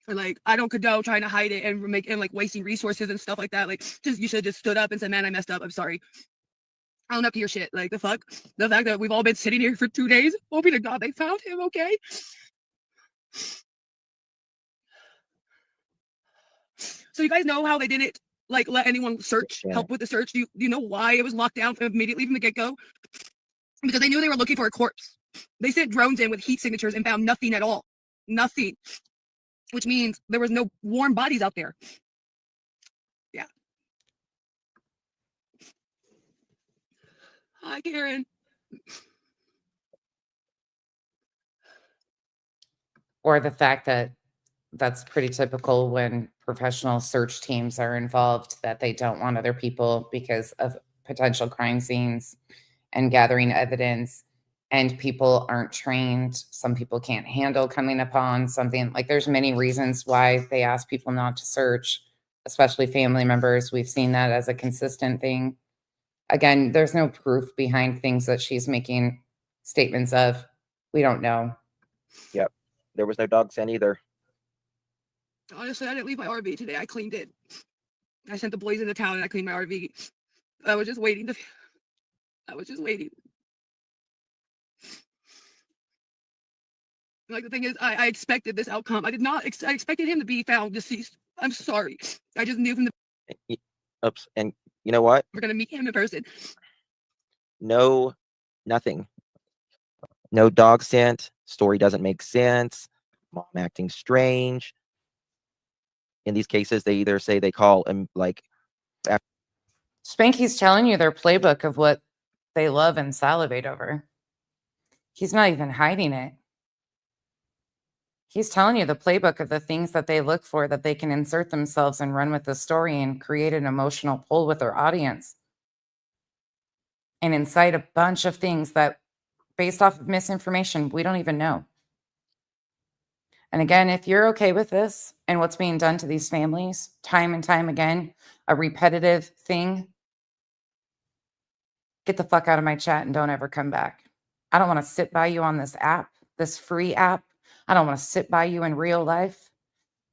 Like, I don't condone trying to hide it and wasting resources and stuff like that. Like, you should have just stood up and said, man, I messed up. I'm sorry. I don't up to your shit. Like, the fuck? The fact that we've all been sitting here for 2 days, hoping to God they found him, okay? So you guys know how they didn't, let anyone help with the search? Do you know why it was locked down immediately from the get-go? Because they knew they were looking for a corpse. They sent drones in with heat signatures and found nothing at all. Nothing. Which means there was no warm bodies out there. Yeah. Hi, Karen. Or the fact that that's pretty typical when professional search teams are involved, that they don't want other people because of potential crime scenes and gathering evidence, and people aren't trained. Some people can't handle coming upon something. Like, there's many reasons why they ask people not to search, especially family members. We've seen that as a consistent thing. Again, there's no proof behind things that she's making statements of. We don't know. Yep. There was no dog scent either. Honestly, I didn't leave my RV today. I cleaned it. I sent the boys into town and I cleaned my RV. I was just waiting. Like, the thing is, I expected this outcome. I did not. I expected him to be found deceased. I'm sorry. I just knew from the. Oops. And you know what? We're going to meet him in person. No, nothing. No dog scent. Story doesn't make sense. Mom acting strange. In these cases, they either say they call Spanky's telling you their playbook of what they love and salivate over. He's not even hiding it. He's telling you the playbook of the things that they look for, that they can insert themselves and run with the story and create an emotional pull with their audience. And incite a bunch of things that, based off of misinformation, we don't even know. And again, if you're okay with this and what's being done to these families time and time again, a repetitive thing, get the fuck out of my chat and don't ever come back. I don't want to sit by you on this app, this free app. I don't want to sit by you in real life.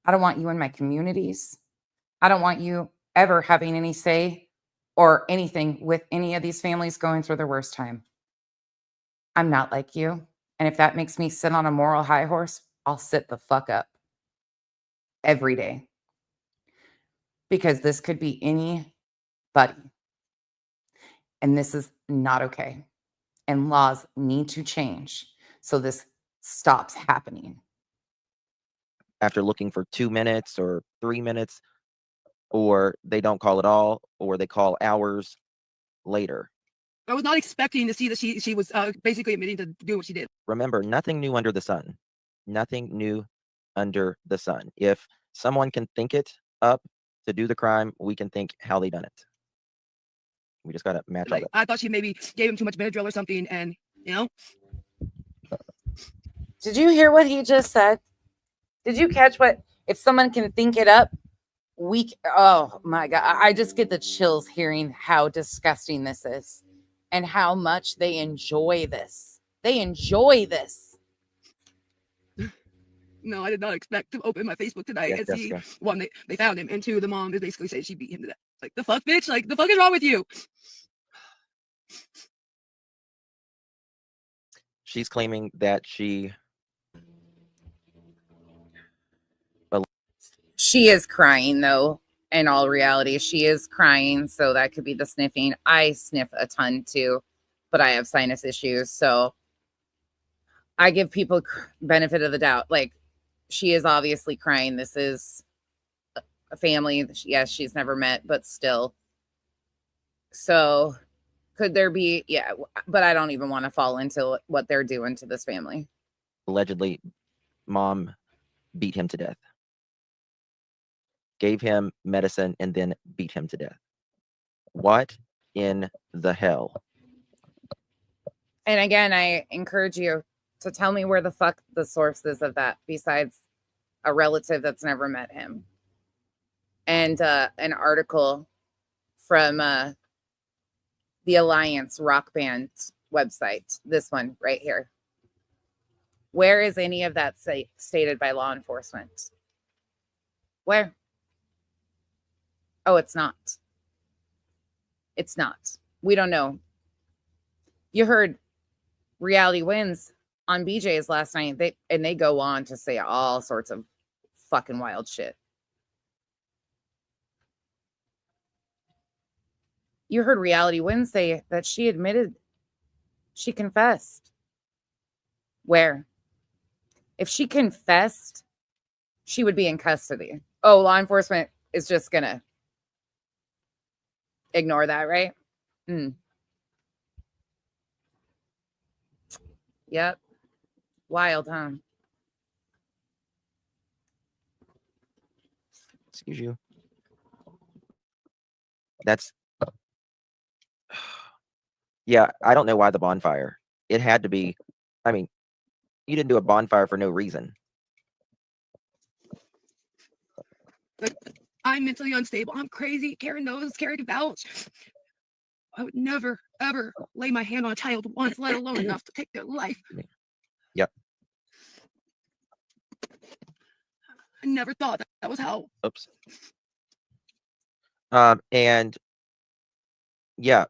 I don't want you in my communities. I don't want you ever having any say or anything with any of these families going through their worst time. I'm not like you. And if that makes me sit on a moral high horse, I'll sit the fuck up every day. Because this could be anybody. And this is not okay. And laws need to change so this stops happening. After looking for 2 minutes or 3 minutes, or they don't call at all, or they call hours later. I was not expecting to see that she was basically admitting to doing what she did. Remember, nothing new under the sun. Nothing new under the sun. If someone can think it up to do the crime, we can think how they done it. We just gotta match all Like, that. I thought she maybe gave him too much Benadryl or something, and Did you hear what he just said? Did you catch what? If someone can think it up, oh my God. I just get the chills hearing how disgusting this is and how much they enjoy this. They enjoy this. No, I did not expect to open my Facebook tonight and see, one, they found him, and two, the mom is basically saying she beat him to death. Like, the fuck, bitch? Like, the fuck is wrong with you? She's claiming that she is crying, though. In all reality, she is crying, so that could be the sniffing. I sniff a ton too, but I have sinus issues, so I give people benefit of the doubt. Like, she is obviously crying. This is a family. Yes, she's never met, but still. So could there be? Yeah, but I don't even want to fall into what they're doing to this family. Allegedly, mom beat him to death. Gave him medicine and then beat him to death. What in the hell? And again, I encourage you to tell me where the fuck the source is of that, besides a relative that's never met him. And an article from the Alliance rock band website. This one right here. Where is any of that stated by law enforcement? Where? Oh, it's not. It's not. We don't know. You heard Reality Wins on BJ's last night. They go on to say all sorts of fucking wild shit. You heard Reality Wins say that she admitted, she confessed. Where? If she confessed, she would be in custody. Oh, law enforcement is just gonna ignore that, right? Yep. Wild, huh? Excuse you. That's yeah, I don't know why the bonfire. It had to be, I mean, you didn't do a bonfire for no reason. Like, I'm mentally unstable. I'm crazy. Karen knows. Karen can vouch. I would never, ever lay my hand on a child once, let alone enough to take their life. Yep. I never thought that was how. Oops. And yeah,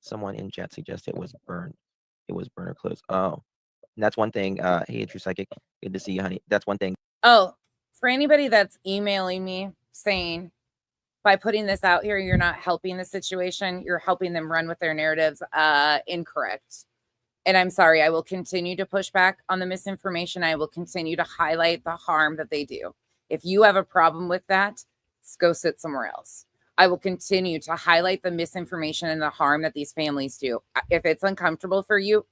someone in chat suggested it was burned. It was burn or close. Oh, and that's one thing. Hey, True Psychic, good to see you, honey. That's one thing. Oh, for anybody that's emailing me saying by putting this out here, you're not helping the situation, you're helping them run with their narratives. Incorrect. And I'm sorry, I will continue to push back on the misinformation. I will continue to highlight the harm that they do. If you have a problem with that, go sit somewhere else. I will continue to highlight the misinformation and the harm that these families do. If it's uncomfortable for you,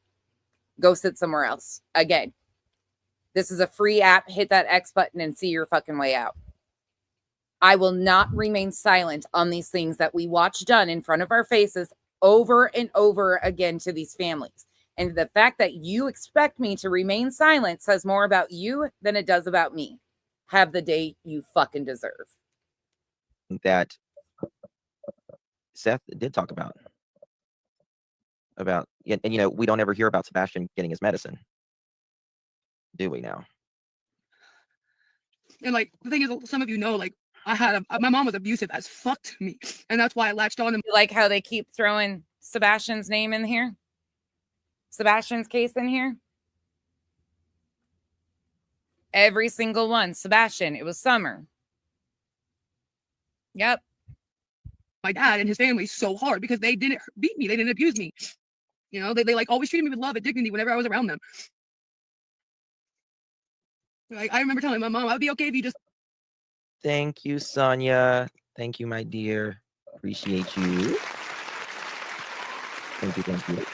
go sit somewhere else. Again, this is a free app. Hit that X button and see your fucking way out. I will not remain silent on these things that we watch done in front of our faces over and over again to these families. And the fact that you expect me to remain silent says more about you than it does about me. Have the day you fucking deserve. That Seth did talk about, and you know, we don't ever hear about Sebastian getting his medicine, do we now? And like, the thing is, some of you know, like, my mom was abusive as fuck to me, and that's why I latched on. You like how they keep throwing Sebastian's name in here? Sebastian's case in here? Every single one. Sebastian, it was Summer. Yep. My dad and his family so hard because they didn't beat me. They didn't abuse me. You know, they like always treated me with love and dignity whenever I was around them. Like, I remember telling my mom, I would be okay if you just. Thank you, Sonia. Thank you, my dear. Appreciate you. Thank you. Thank you.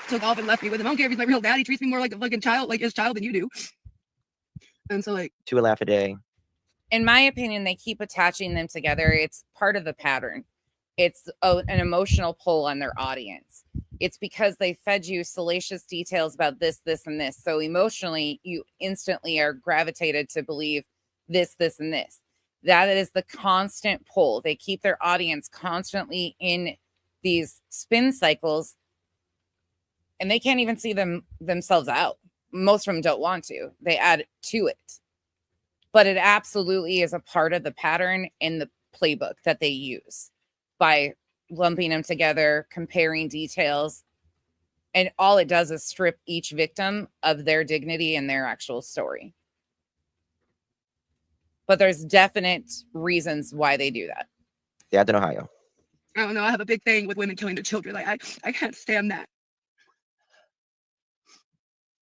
Took off and left me with him. I don't care if he's my real dad. He treats me more like a fucking child, like his child, than you do. And so, like, 2 a laugh a day. In my opinion, they keep attaching them together. It's part of the pattern. It's an emotional pull on their audience. It's because they fed you salacious details about this, this, and this. So emotionally, you instantly are gravitated to believe this, this, and this. That is the constant pull. They keep their audience constantly in these spin cycles, and they can't even see themselves out. Most of them don't want to. They add to it. But it absolutely is a part of the pattern in the playbook that they use by lumping them together, comparing details. And all it does is strip each victim of their dignity and their actual story. But there's definite reasons why they do that. Dad's in Ohio. I don't know. I have a big thing with women killing their children. Like, I can't stand that.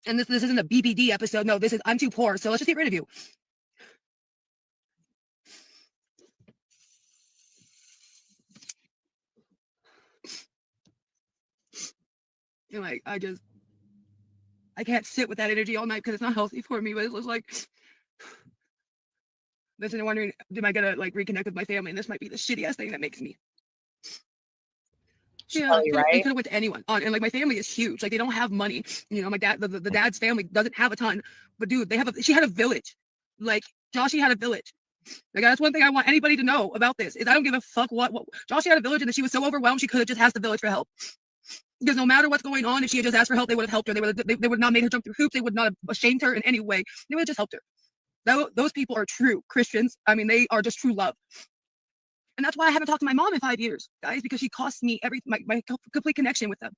And this isn't a BBD episode. No, this is I'm too poor, so let's just get rid of you. And like, I can't sit with that energy all night because it's not healthy for me. But it's just like, listen, I'm wondering, am I gonna like reconnect with my family? And this might be the shittiest thing that makes me. Yeah, Probably right. It could have went to anyone. And like my family is huge. Like they don't have money. You know, my dad, the dad's family doesn't have a ton. But dude, she had a village. Like Joshy had a village. Like that's one thing I want anybody to know about this is I don't give a fuck what Joshy had a village and that she was so overwhelmed she could have just asked the village for help. Because no matter what's going on, if she had just asked for help, they would have helped her. They would not made her jump through hoops. They would not have ashamed her in any way. They would have just helped her. Those people are true Christians. I mean, they are just true love. And that's why I haven't talked to my mom in 5 years, guys, because she cost me my complete connection with them,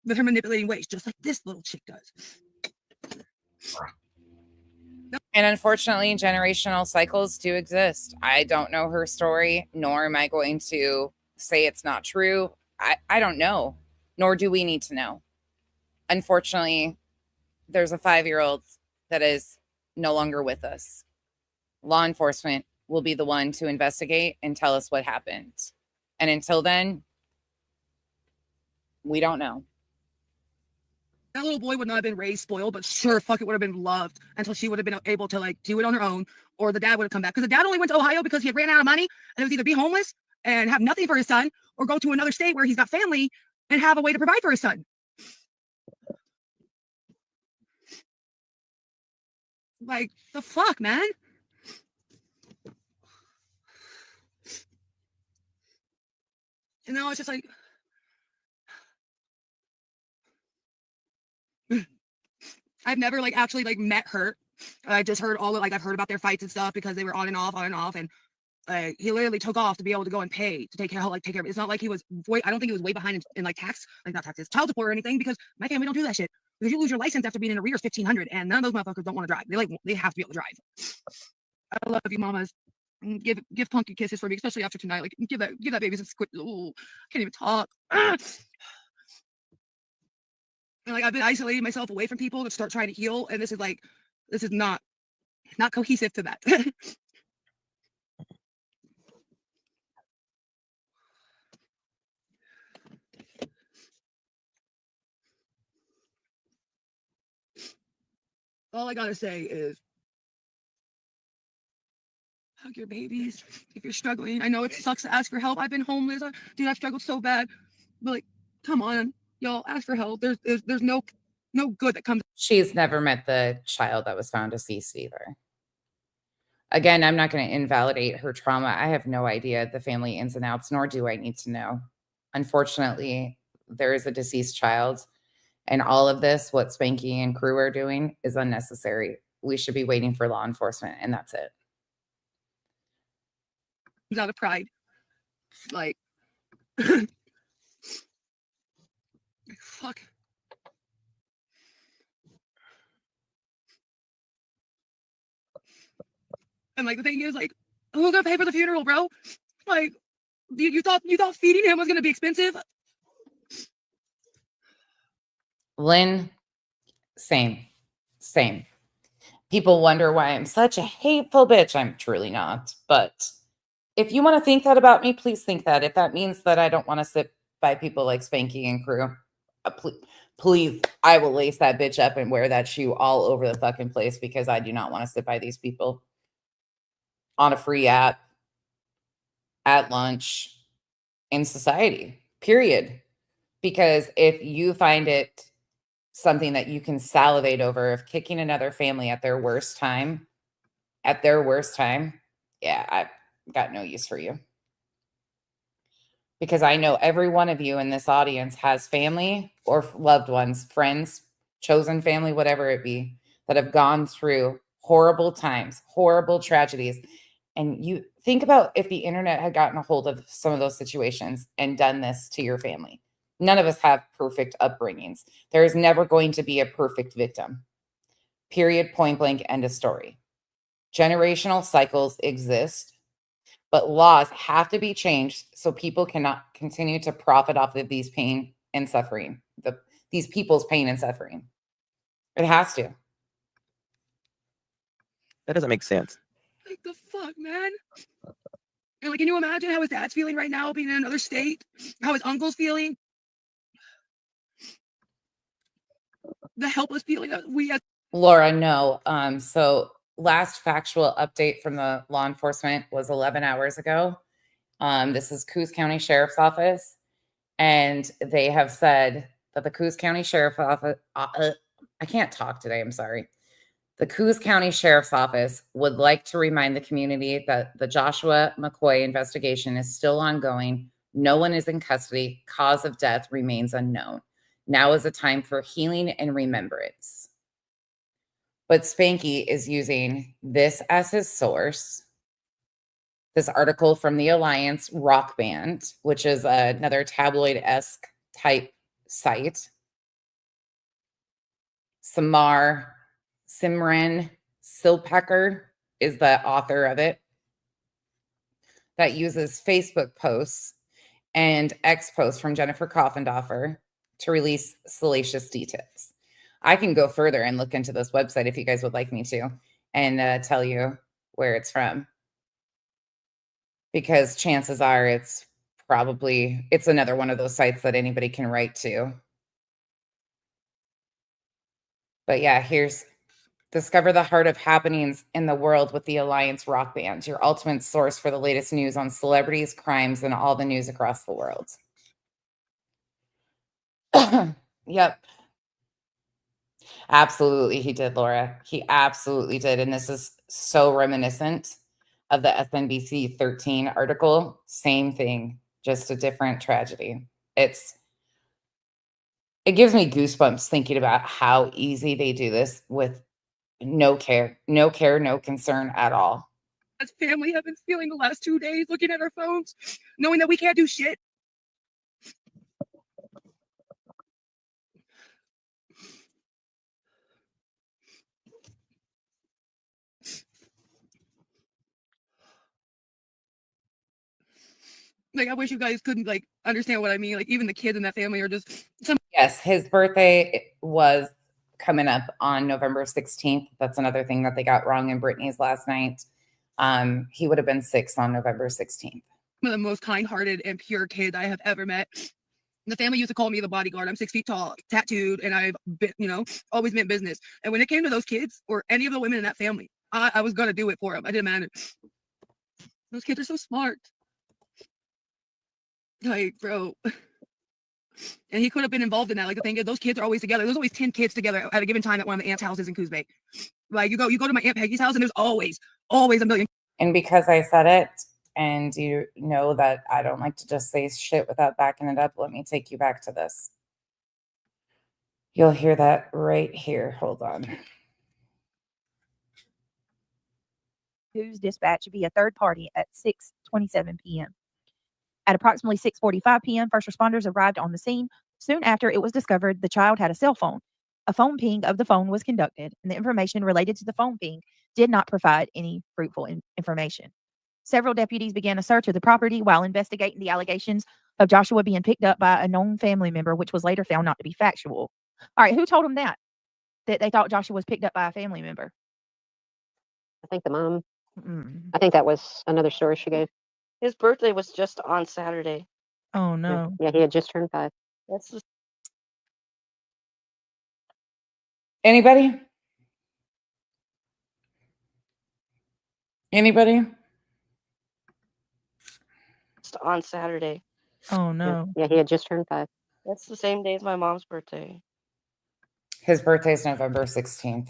with her manipulating ways, just like this little chick does. And unfortunately, generational cycles do exist. I don't know her story, nor am I going to say it's not true. I don't know, nor do we need to know. Unfortunately, there's a 5-year-old that is no longer with us. Law enforcement will be the one to investigate and tell us what happened. And until then, we don't know. That little boy would not have been raised spoiled, but sure, fuck, it would have been loved until she would have been able to like do it on her own, or the dad would have come back. Because the dad only went to Ohio because he ran out of money, and it was either be homeless and have nothing for his son, or go to another state where he's got family and have a way to provide for his son. Like, the fuck, man? You know, it's just like, I've never like actually like met her. I just heard I've heard about their fights and stuff because they were on and off. And he literally took off to be able to go and pay to take care of it. It's not like he was I don't think he was way behind in like not taxes, child support or anything, because my family don't do that shit. Because you lose your license after being in arrears $1,500, and none of those motherfuckers don't want to drive. They have to be able to drive. I love you, mamas. Give Punky kisses for me, especially after tonight. Like give that baby some squid. Ooh, can't even talk. And like I've been isolating myself away from people to start trying to heal, and this is not cohesive to that. All I gotta say is hug your babies if you're struggling. I know it sucks to ask for help. I've been homeless. Dude, I've struggled so bad. But like, come on, y'all, ask for help. There's no good that comes. She's never met the child that was found deceased either. Again, I'm not going to invalidate her trauma. I have no idea the family ins and outs, nor do I need to know. Unfortunately, there is a deceased child, and all of this, what Spanky and crew are doing, is unnecessary. We should be waiting for law enforcement, and that's it. Out of pride. Like, fuck. And like the thing is, like, who's gonna pay for the funeral, bro? Like, you thought feeding him was gonna be expensive? Lynn, same. People wonder why I'm such a hateful bitch. I'm truly not. But if you want to think that about me, please think that. If that means that I don't want to sit by people like Spanky and crew. Please, I will lace that bitch up and wear that shoe all over the fucking place because I do not want to sit by these people on a free app, at lunch, in society, period. Because if you find it something that you can salivate over of kicking another family at their worst time, yeah, I've got no use for you. Because I know every one of you in this audience has family or loved ones, friends, chosen family, whatever it be, that have gone through horrible times, horrible tragedies. And you think about if the internet had gotten a hold of some of those situations and done this to your family. None of us have perfect upbringings. There is never going to be a perfect victim. Period, point blank, end of story. Generational cycles exist, but laws have to be changed so people cannot continue to profit off of these pain and suffering, these people's pain and suffering. It has to. That doesn't make sense. Like the fuck, man? And like, can you imagine how his dad's feeling right now, being in another state? How his uncle's feeling? The helpless feeling that we as Laura, no. So last factual update from the law enforcement was 11 hours ago. This is Coos County Sheriff's Office, and they have said that the Coos County Sheriff's Office, I can't talk today, I'm sorry. The Coos County Sheriff's Office would like to remind the community that the Joshua McCoy investigation is still ongoing. No one is in custody. Cause of death remains unknown. Now is a time for healing and remembrance. But Spanky is using this as his source. This article from the Alliance Rock Band, which is another tabloid-esque type site. Simran Silpacker is the author of it, that uses Facebook posts and X posts from Jennifer Coffendorfer to release salacious details. I can go further and look into this website if you guys would like me to, and tell you where it's from. Because chances are it's another one of those sites that anybody can write to. But yeah, here's Discover the Heart of Happenings in the World with the Alliance Rock Band, your ultimate source for the latest news on celebrities, crimes, and all the news across the world. Yep. Absolutely, he did, Laura. He absolutely did. And this is so reminiscent of the SNBC 13 article. Same thing, just a different tragedy. It gives me goosebumps thinking about how easy they do this with no care, no concern at all. as family have been feeling the last 2 days, looking at our phones, knowing that we can't do shit. Like, I wish you guys couldn't like understand what I mean. Like, even the kids in that family are just Yes, his birthday was coming up on November 16th. That's another thing that they got wrong in Brittany's last night. He would have been 6 on November 16th. One of the most kind-hearted and pure kids I have ever met. The family used to call me the bodyguard. I'm 6 feet tall, tattooed, and I've been, always meant business. And when it came to those kids or any of the women in that family, I was gonna do it for them. I didn't matter. Those kids are so smart. Like, bro. And he could have been involved in that. Like, the thing is, those kids are always together. There's always 10 kids together at a given time at one of the aunt's houses in Coos Bay. Like, you go to my Aunt Peggy's house, and there's always a million. And because I said it, and you know that I don't like to just say shit without backing it up, let me take you back to this. You'll hear that right here. Hold on. Who's dispatched via third party at 6:27 p.m. At approximately 6:45 p.m., first responders arrived on the scene. Soon after, it was discovered the child had a cell phone. A phone ping of the phone was conducted, and the information related to the phone ping did not provide any fruitful information. Several deputies began a search of the property while investigating the allegations of Joshua being picked up by a known family member, which was later found not to be factual. All right, who told them that they thought Joshua was picked up by a family member? I think the mom. Mm. I think that was another story she gave. His birthday was just on Saturday. Oh no. Yeah, he had just turned 5. That's the Anybody? Anybody? on Saturday. Oh no. Yeah, he had just turned 5. That's the same day as my mom's birthday. His birthday's November 16th.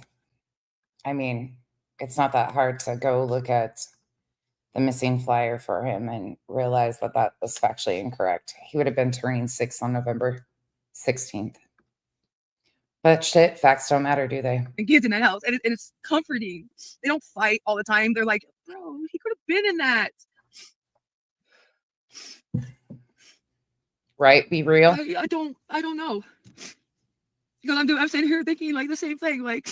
I mean, it's not that hard to go look at the missing flyer for him and realize that that was factually incorrect. He would have been turning 6 on November 16th. But shit, facts don't matter, do they? And kids in that house, and it's comforting. They don't fight all the time. They're like, bro, he could have been in that. Right? Be real. I don't know. Because I'm sitting here thinking like the same thing, like,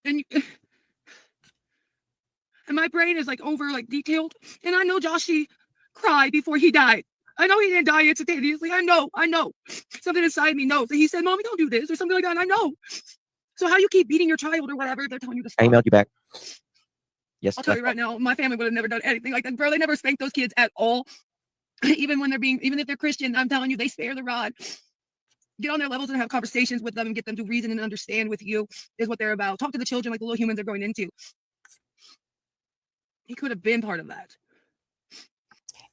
and my brain is like over like detailed, and I know Joshy cried before he died. I know he didn't die instantaneously. I know. Something inside me knows. And he said, "Mommy, don't do this," or something like that. And I know. So how you keep beating your child or whatever if they're telling you to I stop? emailed you back. Yes. I'll tell you right now, my family would have never done anything like that. Bro, they never spanked those kids at all. Even if they're Christian, I'm telling you, they spare the rod. Get on their levels and have conversations with them and get them to reason and understand with you is what they're about. Talk to the children like the little humans they're going into. He could have been part of that.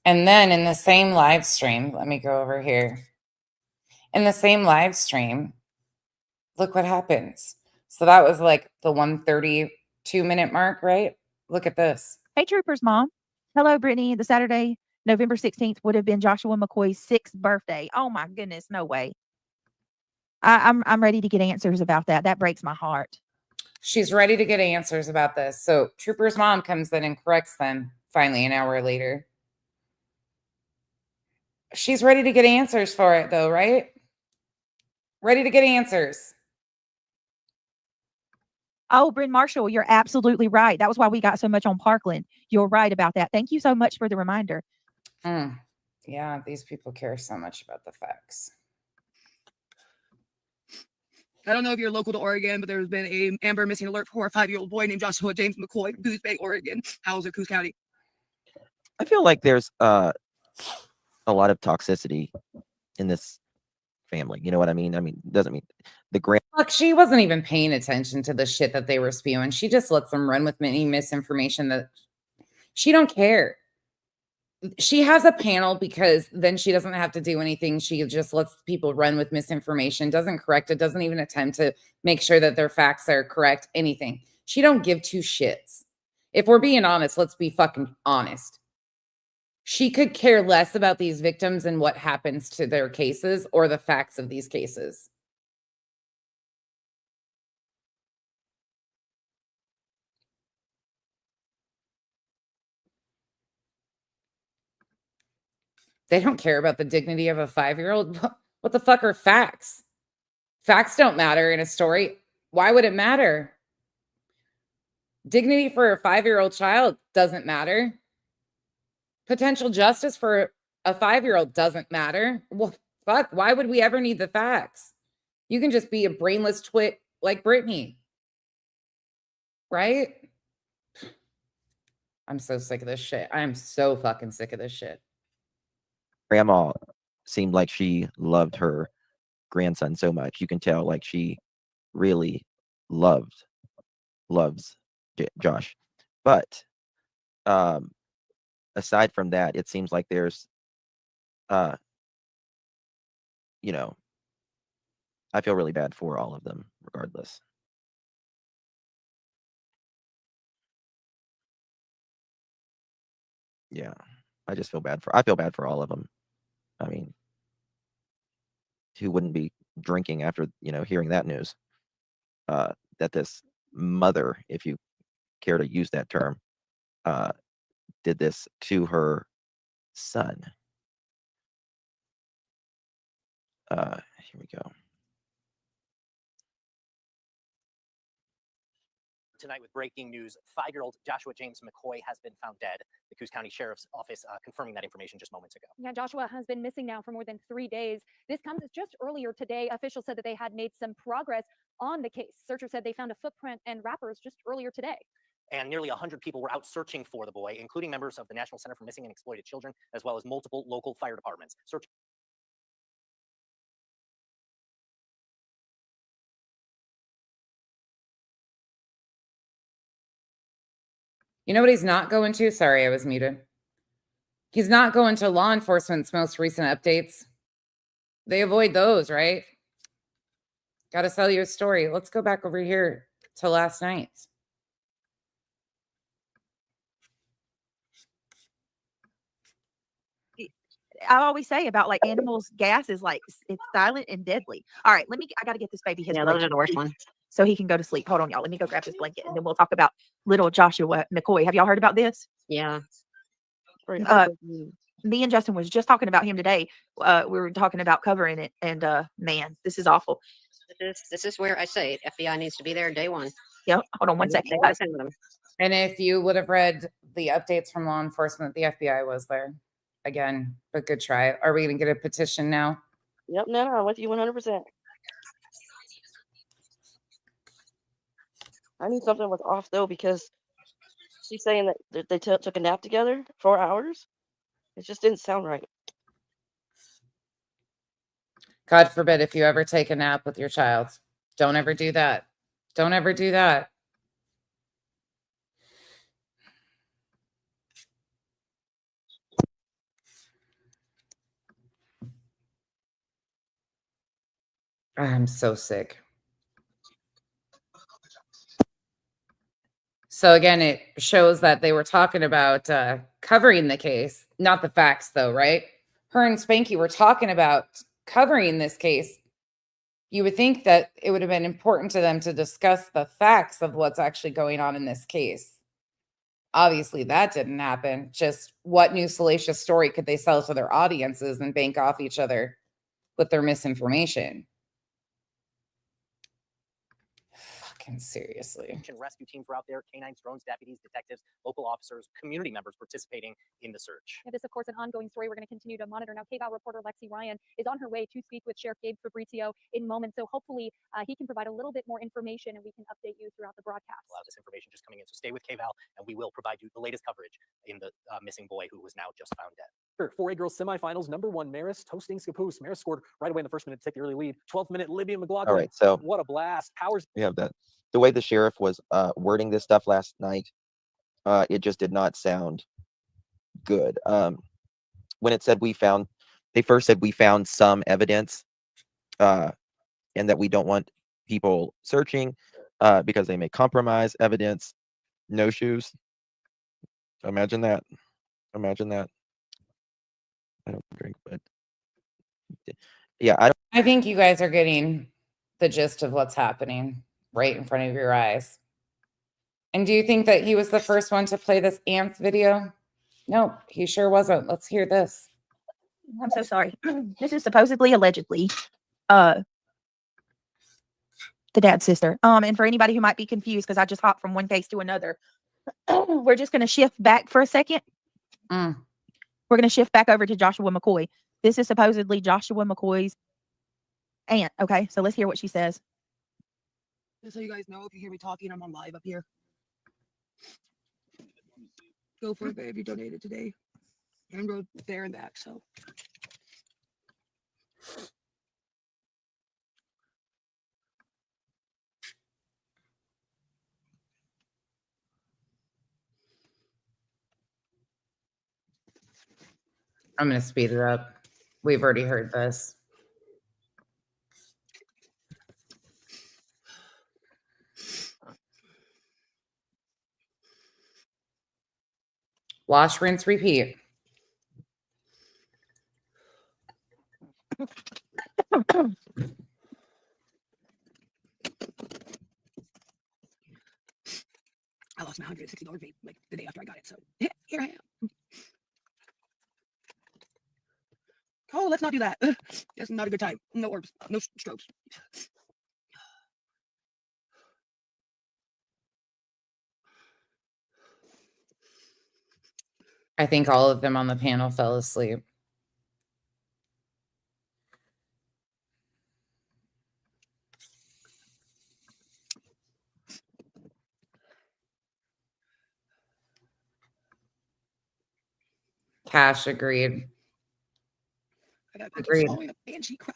And then in the same live stream, let me go over here. In the same live stream, look what happens. So that was like the 1:32-minute mark, right? Look at this. Hey, Troopers Mom. Hello, Brittany. The Saturday, November 16th would have been Joshua McCoy's 6th birthday. Oh my goodness, no way. I'm ready to get answers about that. That breaks my heart. She's ready to get answers about this. So Trooper's mom comes in and corrects them finally an hour later. She's ready to get answers for it though, right? Ready to get answers. Oh, Bryn Marshall, you're absolutely right. That was why we got so much on Parkland. You're right about that. Thank you so much for the reminder. Yeah, these people care so much about the facts. I don't know if you're local to Oregon, but there's been a Amber missing alert for a 5-year-old boy named Joshua James McCoy, Goose Bay, Oregon, Hauser, Coos County. I feel like there's a lot of toxicity in this family. You know what I mean? I mean, it doesn't mean the grand. Look, she wasn't even paying attention to the shit that they were spewing. She just lets them run with any misinformation that she don't care. She has a panel because then she doesn't have to do anything. She just lets people run with misinformation, doesn't correct it, doesn't even attempt to make sure that their facts are correct, anything. She don't give two shits. If we're being honest, let's be fucking honest. She could care less about these victims and what happens to their cases or the facts of these cases. They don't care about the dignity of a 5-year-old. What the fuck are facts? Facts don't matter in a story. Why would it matter? Dignity for a 5-year-old child doesn't matter. Potential justice for a 5-year-old doesn't matter. Well, fuck, why would we ever need the facts? You can just be a brainless twit like Brittany. Right? I'm so sick of this shit. I'm so fucking sick of this shit. Grandma seemed like she loved her grandson so much. You can tell like she really loves Josh. But aside from that, it seems like there's you know, I feel really bad for all of them regardless. Yeah. I feel bad for all of them. I mean, who wouldn't be drinking after, hearing that news? That this mother, if you care to use that term, did this to her son. Here we go. Tonight with breaking news, 5-year-old Joshua James McCoy has been found dead. The Coos County Sheriff's Office confirming that information just moments ago. Yeah, Joshua has been missing now for more than 3 days. This comes as just earlier today. Officials said that they had made some progress on the case. Searchers said they found a footprint and wrappers just earlier today. and nearly 100 people were out searching for the boy, including members of the National Center for Missing and Exploited Children, as well as multiple local fire departments. You know what he's not going to? Sorry, I was muted. He's not going to law enforcement's most recent updates. They avoid those, right? Got to sell you a story. Let's go back over here to last night. I always say about like animals, gas is like it's silent and deadly. All right, I got to get this baby his Yeah, those blanket are the worst ones. so he can go to sleep. Hold on, y'all. Let me go grab his blanket and then we'll talk about little Joshua McCoy. Have y'all heard about this? Yeah. Pretty Uh, heartbreaking. Me and Justin was just talking about him today. We were talking about covering it, and man, this is awful. This is where I say FBI needs to be there day one. Yep. Hold on one second, They guys. send them. And if you would have read the updates from law enforcement, the FBI was there again, but good try. Are we going to get a petition now? Yep, no, I'm with you 100%. I knew something was off though because she's saying that they took a nap together 4 hours. It just didn't sound right. God forbid if you ever take a nap with your child. Don't ever do that. Don't ever do that. I'm so sick. So again, it shows that they were talking about covering the case, not the facts though, right? Her and Spanky were talking about covering this case. You would think that it would have been important to them to discuss the facts of what's actually going on in this case. Obviously, that didn't happen. Just what new salacious story could they sell to their audiences and bank off each other with their misinformation? Fucking seriously. Rescue teams were out there, canines, drones, deputies, detectives, local officers, community members participating in the search. Yeah, this, of course, an ongoing story we're going to continue to monitor. Now, KGOW reporter Lexi Ryan is on her way to speak with Sheriff Gabe Fabrizio in moments. So hopefully he can provide a little bit more information and we can update you throughout the broadcast. A lot of this information just coming in. So stay with KVAL and we will provide you the latest coverage in the missing boy who was now just found dead. 4A girls semifinals, number 1, Maris hosting Scappoose. Maris scored right away in the first minute to take the early lead. 12th minute, Libya McLaughlin. All right, so What a blast. Powers. we have that. The way the sheriff was wording this stuff last night, it just did not sound good. When it said they first said we found some evidence, and that we don't want people searching because they may compromise evidence. No shoes. Imagine that. Imagine that. I don't drink, but yeah, I think you guys are getting the gist of what's happening right in front of your eyes. And do you think that he was the first one to play this Ants video? No, he sure wasn't. Let's hear this. I'm so sorry. This is supposedly, allegedly, the dad's sister. And for anybody who might be confused, because I just hopped from one case to another, we're just going to shift back for a second. We're going to shift back over to Joshua McCoy. This is supposedly Joshua McCoy's aunt. Okay, so let's hear what she says. Just so you guys know, if you hear me talking, I'm on live up here. Go for it, babe. You donated today. And go there and back, so. I'm going to speed it up. We've already heard this. Wash, rinse, repeat. I lost my $160 vape like the day after I got it, so yeah, here I am. Oh, let's not do that. That's not a good time. No orbs, no strokes. I think all of them on the panel fell asleep. Cash agreed. I got Agreed. swallowing a banshee cry.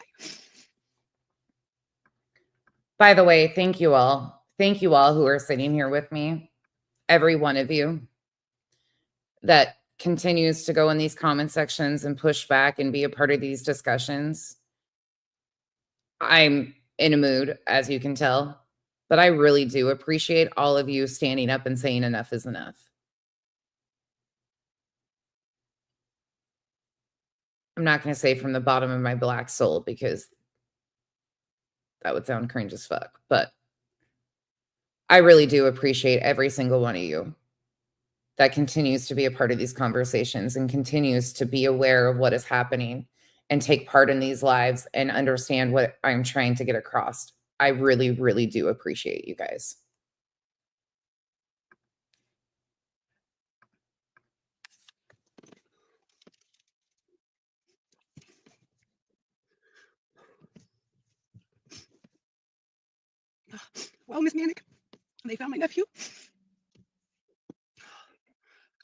By the way, thank you all. Thank you all who are sitting here with me. Every one of you that continues to go in these comment sections and push back and be a part of these discussions. I'm in a mood, as you can tell, but I really do appreciate all of you standing up and saying enough is enough. I'm not going to say from the bottom of my black soul because that would sound cringe as fuck, but I really do appreciate every single one of you that continues to be a part of these conversations and continues to be aware of what is happening and take part in these lives and understand what I'm trying to get across. I really, really do appreciate you guys. Well, Miss Manic, they found my nephew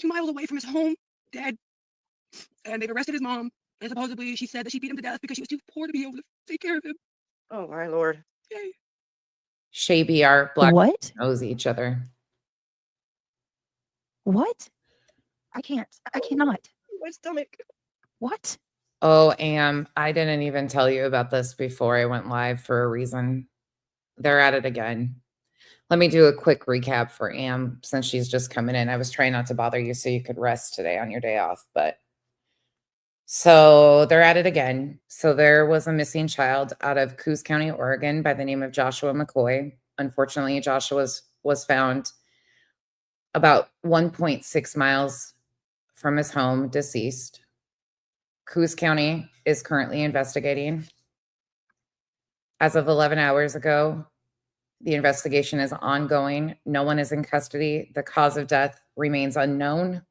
2 miles away from his home, dead. And they've arrested his mom. And supposedly she said that she beat him to death because she was too poor to be able to take care of him. Oh my lord. Yay. Shay BR, Black What? knows each other. What? I can't. I cannot. My stomach. What? Oh, I didn't even tell you about this before I went live for a reason. They're at it again. Let me do a quick recap for Am since she's just coming in. I was trying not to bother you so you could rest today on your day off, but so they're at it again. So there was a missing child out of Coos County, Oregon by the name of Joshua McCoy. Unfortunately, Joshua was found about 1.6 miles from his home, deceased. Coos County is currently investigating. As of 11 hours ago, the investigation is ongoing. No one is in custody. The cause of death remains unknown.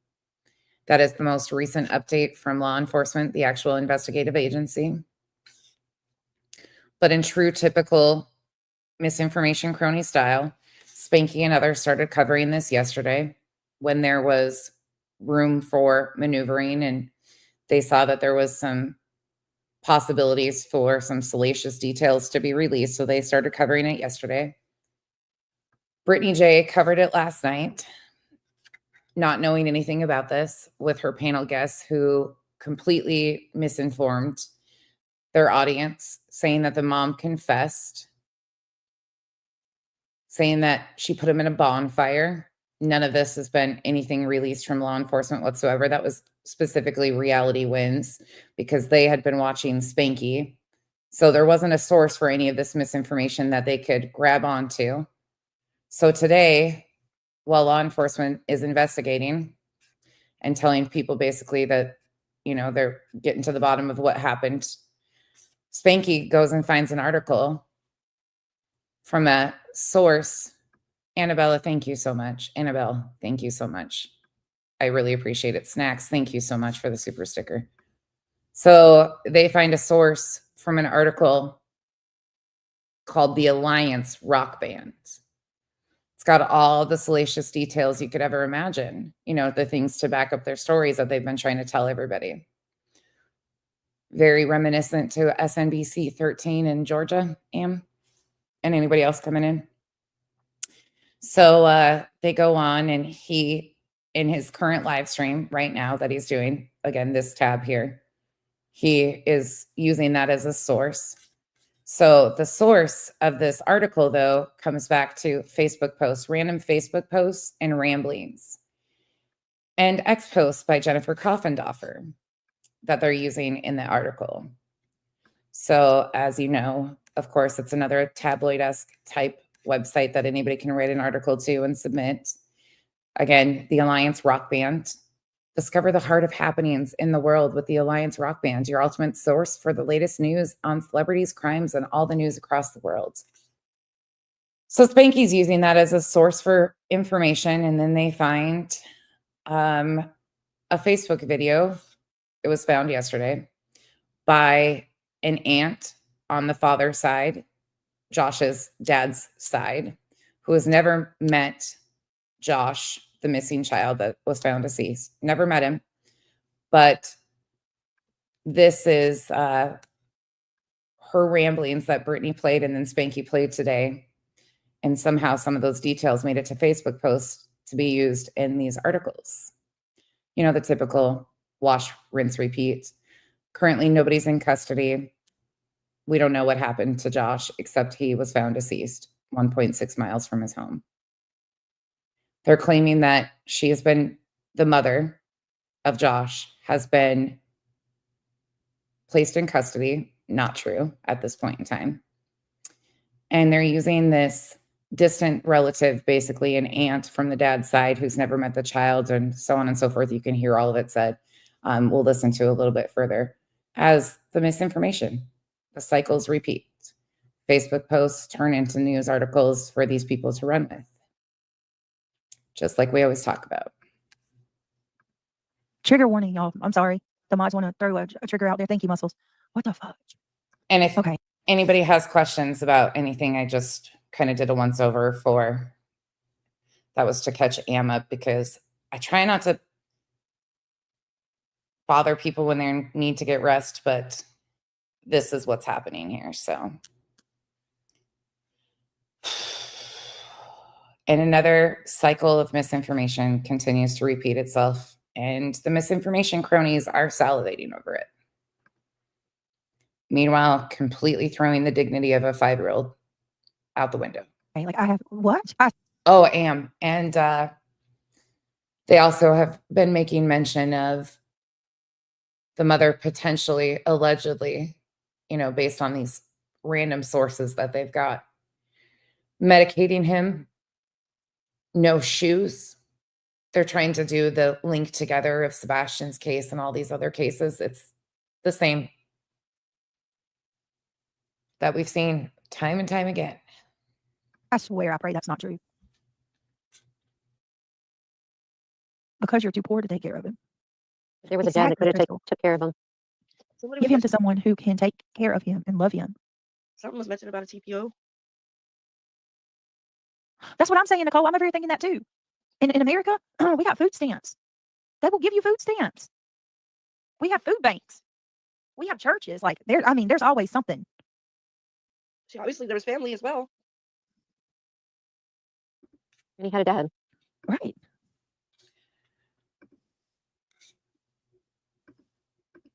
That is the most recent update from law enforcement, the actual investigative agency. But in true typical misinformation crony style, Spanky and others started covering this yesterday when there was room for maneuvering and they saw that there was some possibilities for some salacious details to be released. So they started covering it yesterday. Brittany J covered it last night, not knowing anything about this, with her panel guests who completely misinformed their audience, saying that the mom confessed, saying that she put him in a bonfire. None of this has been anything released from law enforcement whatsoever. That was specifically Reality Wins because they had been watching Spanky. So there wasn't a source for any of this misinformation that they could grab onto. So today, while law enforcement is investigating and telling people basically that, you know, they're getting to the bottom of what happened, Spanky goes and finds an article from a source. Annabella, thank you so much. Annabelle, thank you so much. I really appreciate it. Snacks, thank you so much for the super sticker. So they find a source from an article called The Alliance Rock Band. It's got all the salacious details you could ever imagine, you know, the things to back up their stories that they've been trying to tell everybody. Very reminiscent to SNBC 13 in Georgia, Am, and anybody else coming in. So they go on, and he, in his current live stream right now that he's doing, again, this tab here, he is using that as a source. So the source of this article, though, comes back to Facebook posts, random Facebook posts and ramblings, and X posts by Jennifer Coffendorfer that they're using in the article. So as you know, of course, it's another tabloid-esque type website that anybody can write an article to and submit. Again, the Alliance Rock Band. Discover the heart of happenings in the world with the Alliance Rock Band, your ultimate source for the latest news on celebrities, crimes, and all the news across the world. So Spanky's using that as a source for information, and then they find a Facebook video. It was found yesterday by an aunt on the father's side, Josh's dad's side, who has never met Josh, the missing child that was found deceased. Never met him, But this is her ramblings that Brittany played and then Spanky played today. And somehow some of those details made it to Facebook posts to be used in these articles. You know, the typical wash, rinse, repeat. Currently, nobody's in custody. We don't know what happened to Josh, except he was found deceased 1.6 miles from his home. They're claiming that she has been, the mother of Josh has been placed in custody. Not true at this point in time. And they're using this distant relative, basically an aunt from the dad's side who's never met the child, and so on and so forth. You can hear all of it said. We'll listen to a little bit further as the misinformation. The cycles repeat. Facebook posts turn into news articles for these people to run with, just like we always talk about. Trigger warning, y'all. I'm sorry. The mods want to throw a trigger out there. Thank you, Muscles. What the fuck? And if anybody has questions about anything, I just kind of did a once over for, that was to catch Am up, because I try not to bother people when they need to get rest, but this is what's happening here. So, and another cycle of misinformation continues to repeat itself, and the misinformation cronies are salivating over it. Meanwhile, completely throwing the dignity of a 5-year-old out the window. Like, I have what? Oh, Am. And they also have been making mention of the mother potentially, allegedly, you know, based on these random sources that they've got, medicating him. No shoes. They're trying to do the link together of Sebastian's case and all these other cases. It's the same that we've seen time and time again. I swear, I pray that's not true. Because you're too poor to take care of him. If there was a dad that could have took care of him. Give him to someone who can take care of him and love him. Something was mentioned about a TPO. That's what I'm saying, Nicole. I'm over here thinking that too. In America, we got food stamps. They will give you food stamps. We have food banks. We have churches. Like, there's always something. See, obviously there was family as well. And he had a dad. Right.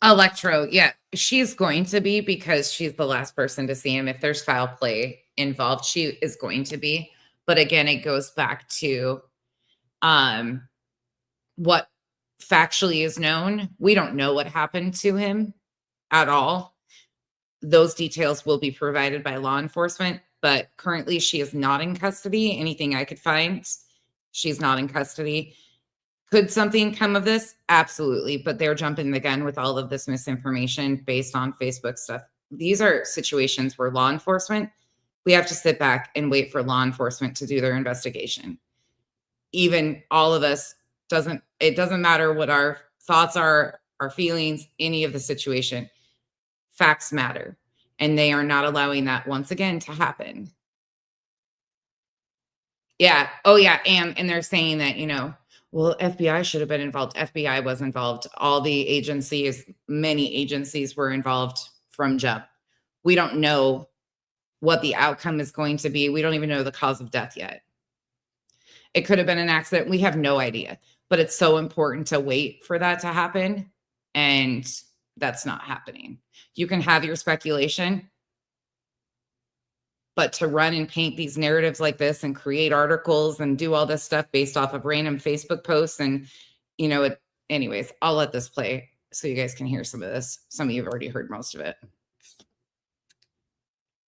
Electro, yeah, she's going to be, because she's the last person to see him. If there's foul play involved, she is going to be. But again, it goes back to what factually is known. We don't know what happened to him at all. Those details will be provided by law enforcement, but currently she is not in custody. Anything I could find, she's not in custody. Could something come of this? Absolutely. But they're jumping the gun with all of this misinformation based on Facebook stuff. These are situations where law enforcement, we have to sit back and wait for law enforcement to do their investigation. Even all of us, it doesn't matter what our thoughts are, our feelings, any of the situation. Facts matter. And they are not allowing that once again to happen. Yeah. Oh yeah. And they're saying that, you know, well, FBI should have been involved. FBI was involved. All the agencies, many agencies were involved from jump. We don't know what the outcome is going to be. We don't even know the cause of death yet. It could have been an accident. We have no idea. But it's so important to wait for that to happen. And that's not happening. You can have your speculation, but to run and paint these narratives like this and create articles and do all this stuff based off of random Facebook posts and, you know, anyways, I'll let this play so you guys can hear some of this. Some of you have already heard most of it.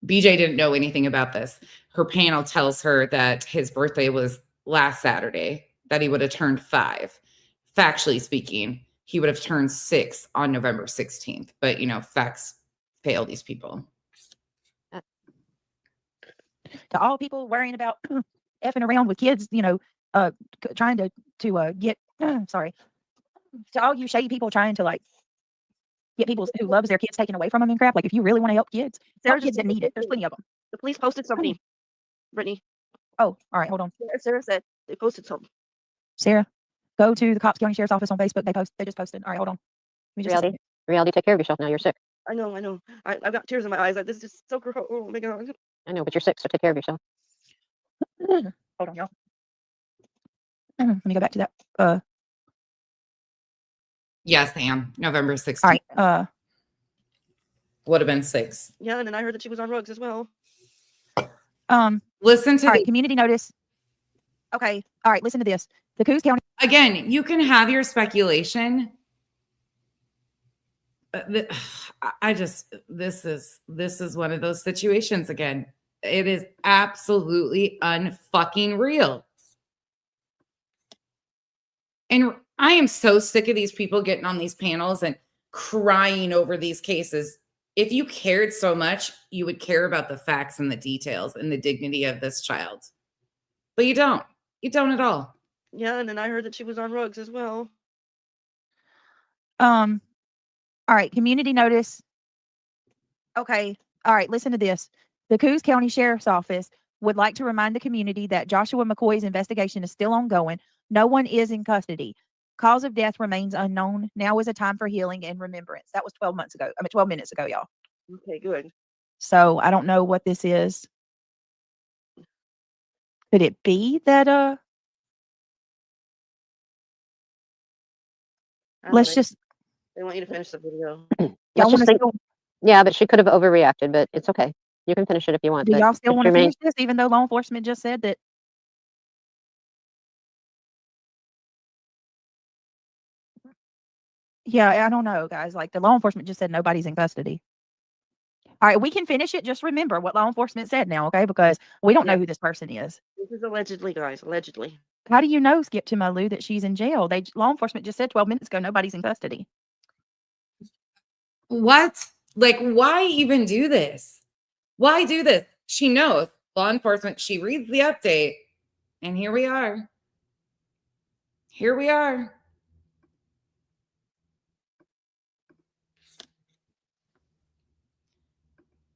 BJ didn't know anything about this. Her panel tells her that his birthday was last Saturday, that he would have turned 5. Factually speaking, he would have turned 6 on November 16th. But, you know, facts fail these people. To all people worrying about effing around with kids, you know, trying to get, sorry. To all you shady people trying to, like, get people who loves their kids taken away from them and crap. Like, if you really want to help kids, there are kids that need it. There's plenty of them. The police posted something, Brittany. Oh, all right. Hold on. Sarah said they posted something. Sarah, go to the Cops County Sheriff's Office on Facebook. They just posted. All right, hold on. me just a second. Reality, take care of yourself now. You're sick. I know. I've got tears in my eyes. This is just so gross. Oh my god. I know, but you're sick, so take care of yourself. Hold on, y'all. Let me go back to that. Yes, Sam. November 16th. All right. Would have been 6. Yeah, and then I heard that she was on rugs as well. Listen to all right, community notice. Okay. All right, listen to this. The Coos County. Again, you can have your speculation. This is one of those situations again. It is absolutely unfucking real. And I am so sick of these people getting on these panels and crying over these cases. If you cared so much, you would care about the facts and the details and the dignity of this child. But you don't. You don't at all. Yeah, and then I heard that she was on rugs as well. All right, community notice. Okay. All right, listen to this. The Coos County Sheriff's Office would like to remind the community that Joshua McCoy's investigation is still ongoing. No one is in custody. Cause of death remains unknown. Now is a time for healing and remembrance. That was 12 minutes ago, y'all. Okay, good. So I don't know what this is. Could it be that let's just They want you to finish the video. y'all want to still, Yeah, but she could have overreacted, but it's okay. You can finish it if you want. do but y'all still just want to remain- finish this even though law enforcement just said that? Yeah, I don't know, guys. Like the law enforcement just said nobody's in custody. All right, we can finish it. Just remember what law enforcement said now, okay? Because we don't know who this person is. This is allegedly, guys. Allegedly. How do you know, Skip to Malou, that she's in jail? Law enforcement just said 12 minutes ago nobody's in custody. What? Like, why even do this? Why do this? She knows. Law enforcement, she reads the update, and here we are. Here we are.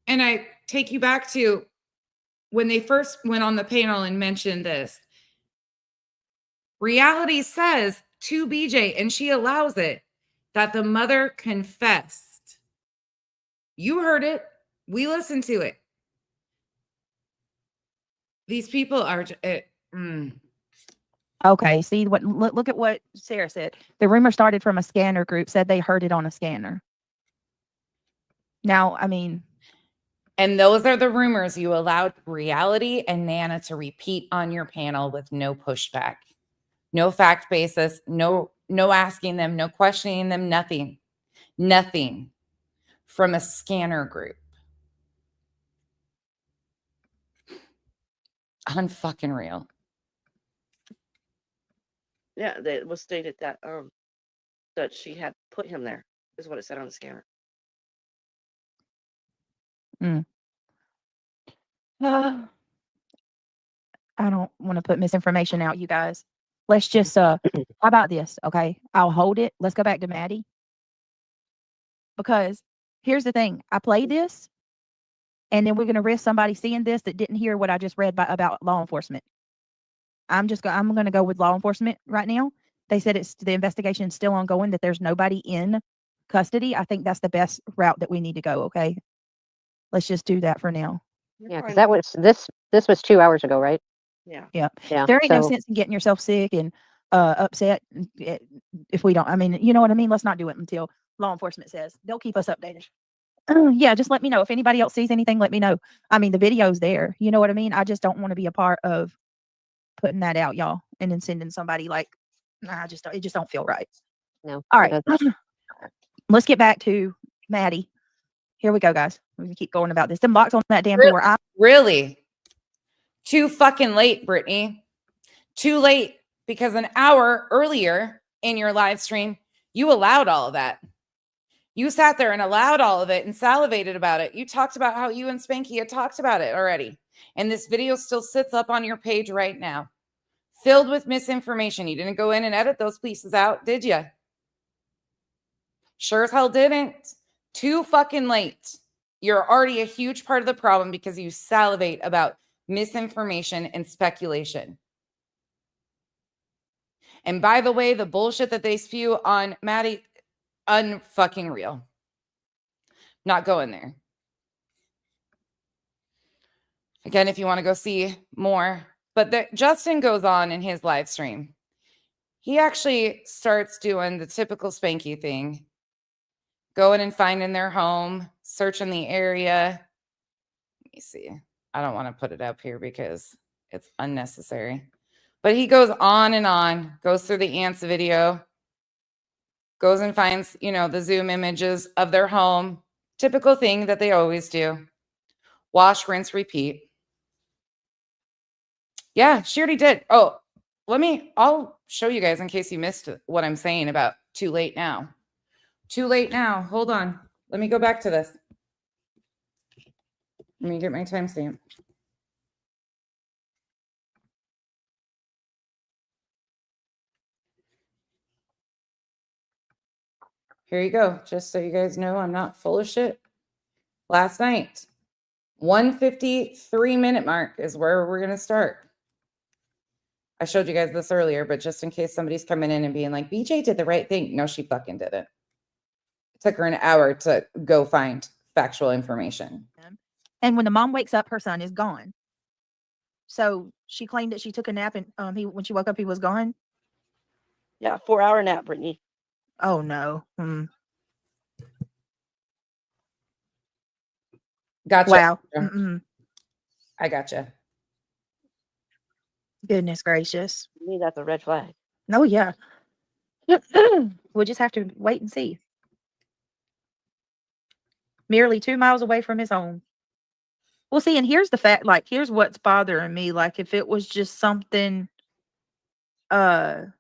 And I take you back to when they first went on the panel and mentioned this. Reality says to BJ, and she allows it, that the mother confessed. You heard it. We listened to it. These people are. Okay, see what? Look at what Sarah said. The rumor started from a scanner group. Said they heard it on a scanner. Now, I mean, and those are the rumors you allowed Reality and Nana to repeat on your panel with no pushback, no fact basis, no asking them, no questioning them, nothing from a scanner group. Unfucking real. Yeah, it was stated that that she had put him there, is what it said on the scanner. I don't want to put misinformation out, you guys. Let's just how about this? Okay, I'll hold it. Let's go back to Maddie. Because here's the thing. I play this, and then we're gonna risk somebody seeing this that didn't hear what I just read about law enforcement. I'm gonna go with law enforcement right now. They said the investigation is still ongoing, that there's nobody in custody. I think that's the best route that we need to go. Okay. Let's just do that for now. Yeah, because that was this was 2 hours ago, right? Yeah. Yeah. Yeah. There ain't no sense in getting yourself sick and upset if we don't. I mean, you know what I mean? Let's not do it until law enforcement says. They'll keep us updated. Yeah, just let me know. If anybody else sees anything, let me know. I mean, the video's there. You know what I mean? I just don't want to be a part of putting that out, y'all, and then sending somebody like, it just don't feel right. No. All right. Let's get back to Maddie. Here we go, guys. We can keep going about this. Them locks on that damn door. Really? Too fucking late, Brittany. Too late, because an hour earlier in your live stream, you allowed all of that. You sat there and allowed all of it and salivated about it. You talked about how you and Spanky had talked about it already. And this video still sits up on your page right now, filled with misinformation. You didn't go in and edit those pieces out, did you? Sure as hell didn't. Too fucking late. You're already a huge part of the problem because you salivate about misinformation and speculation. And by the way, the bullshit that they spew on Maddie, Unfucking real. Not going there. Again, if you want to go see more. But Justin goes on in his live stream. He actually starts doing the typical Spanky thing. Going and finding their home, searching the area. Let me see. I don't want to put it up here because it's unnecessary. But he goes on, goes through the ants video, goes and finds, the Zoom images of their home. Typical thing that they always do. Wash, rinse, repeat. Yeah, she already did. Oh, I'll show you guys in case you missed what I'm saying about too late now. Too late now. Hold on. Let me go back to this. Let me get my timestamp. Here you go. Just so you guys know I'm not full of shit. Last night, 1:53 mark is where we're going to start. I showed you guys this earlier, but just in case somebody's coming in and being like, BJ did the right thing. No, she fucking didn't. It took her an hour to go find factual information. And when the mom wakes up, her son is gone. So she claimed that she took a nap and when she woke up, he was gone. Yeah, 4-hour nap, Brittany. Oh no. Gotcha. Wow. I gotcha. Goodness gracious. To me, that's a red flag. Oh yeah. We'll just have to wait and see. Merely 2 miles away from his home. Well, see, and here's the fact, like, here's what's bothering me. Like, if it was just something, that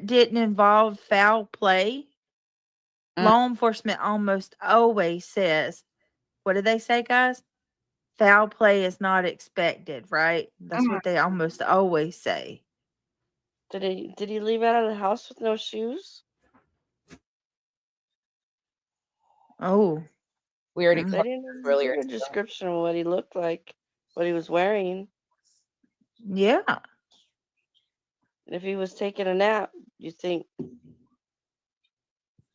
didn't involve foul play, law enforcement almost always says, what do they say, guys? Foul play is not expected, right? That's what they almost always say. Did he leave out of the house with no shoes? Oh, we already They didn't earlier. give a description of what he looked like, what he was wearing. Yeah. And if he was taking a nap, you think he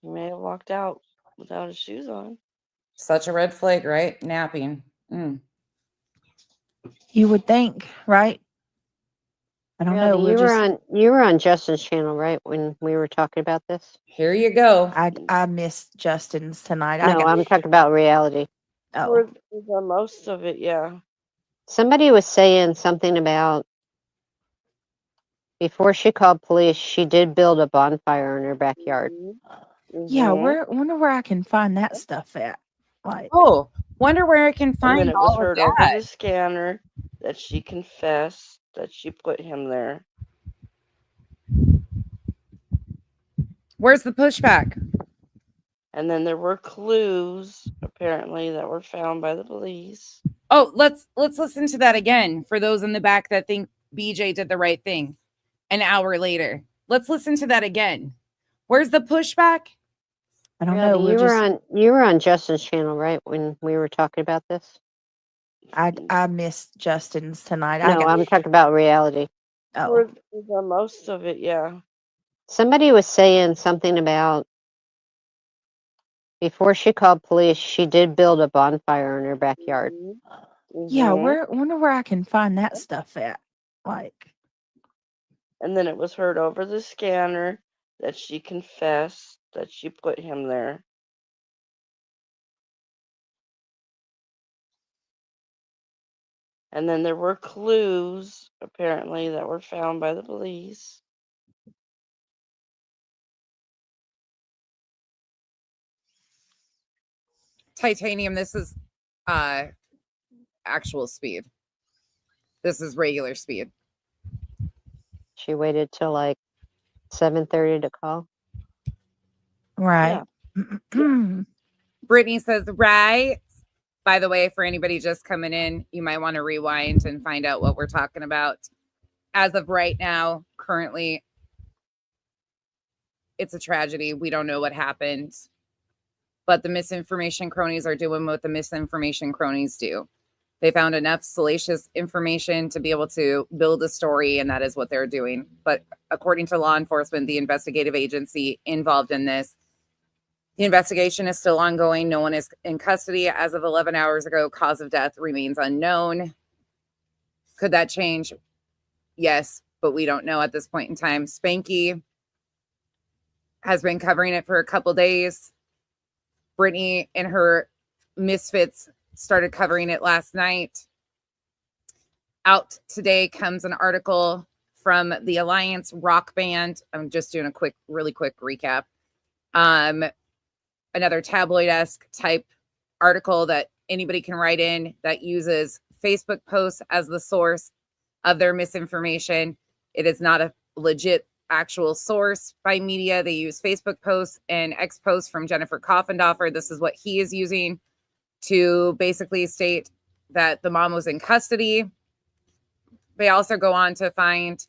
may have walked out without his shoes on. Such a red flag, right? Napping. You would think, right? I don't know. You were on Justin's channel, right, when we were talking about this? Here you go. I missed Justin's tonight. No, I'm talking about reality. Oh. For most of it, yeah. Somebody was saying something about before she called police, she did build a bonfire in her backyard. Yeah, wonder where I can find that stuff at. Like, wonder where I can find and then it was all heard of over that. the scanner that she confessed that she put him there. Where's the pushback? And then there were clues apparently that were found by the police. Oh, let's listen to that again for those in the back that think BJ did the right thing. An hour later, let's listen to that again. Where's the pushback? I don't know. You were on Justin's channel, right, when we were talking about this? I missed Justin's tonight. No, I'm talking about reality. Oh. For most of it, yeah. Somebody was saying something about before she called police, she did build a bonfire in her backyard. Yeah, wonder where I can find that stuff at. Like, and then it was heard over the scanner that she confessed that she put him there. And then there were clues apparently that were found by the police. Titanium, this is actual speed. This is regular speed. She waited till like 7:30 to call. Right. Yeah. Brittany says, right. By the way, for anybody just coming in, you might want to rewind and find out what we're talking about. As of right now, currently, it's a tragedy. We don't know what happened. But the misinformation cronies are doing what the misinformation cronies do. They found enough salacious information to be able to build a story, and that is what they're doing. But according to law enforcement, the investigative agency involved in this, the investigation is still ongoing. No one is in custody as of 11 hours ago. Cause of death remains unknown. Could that change? Yes, but we don't know at this point in time. Spanky has been covering it for a couple days. Brittany and her misfits started covering it last night. Out today comes an article from the Alliance Rock Band. I'm just doing a really quick recap. Another tabloid-esque type article that anybody can write in that uses Facebook posts as the source of their misinformation. It is not a legit actual source by media. They use Facebook posts and X posts from Jennifer Coffendoffer. This is what he is using to basically state that the mom was in custody. They also go on to find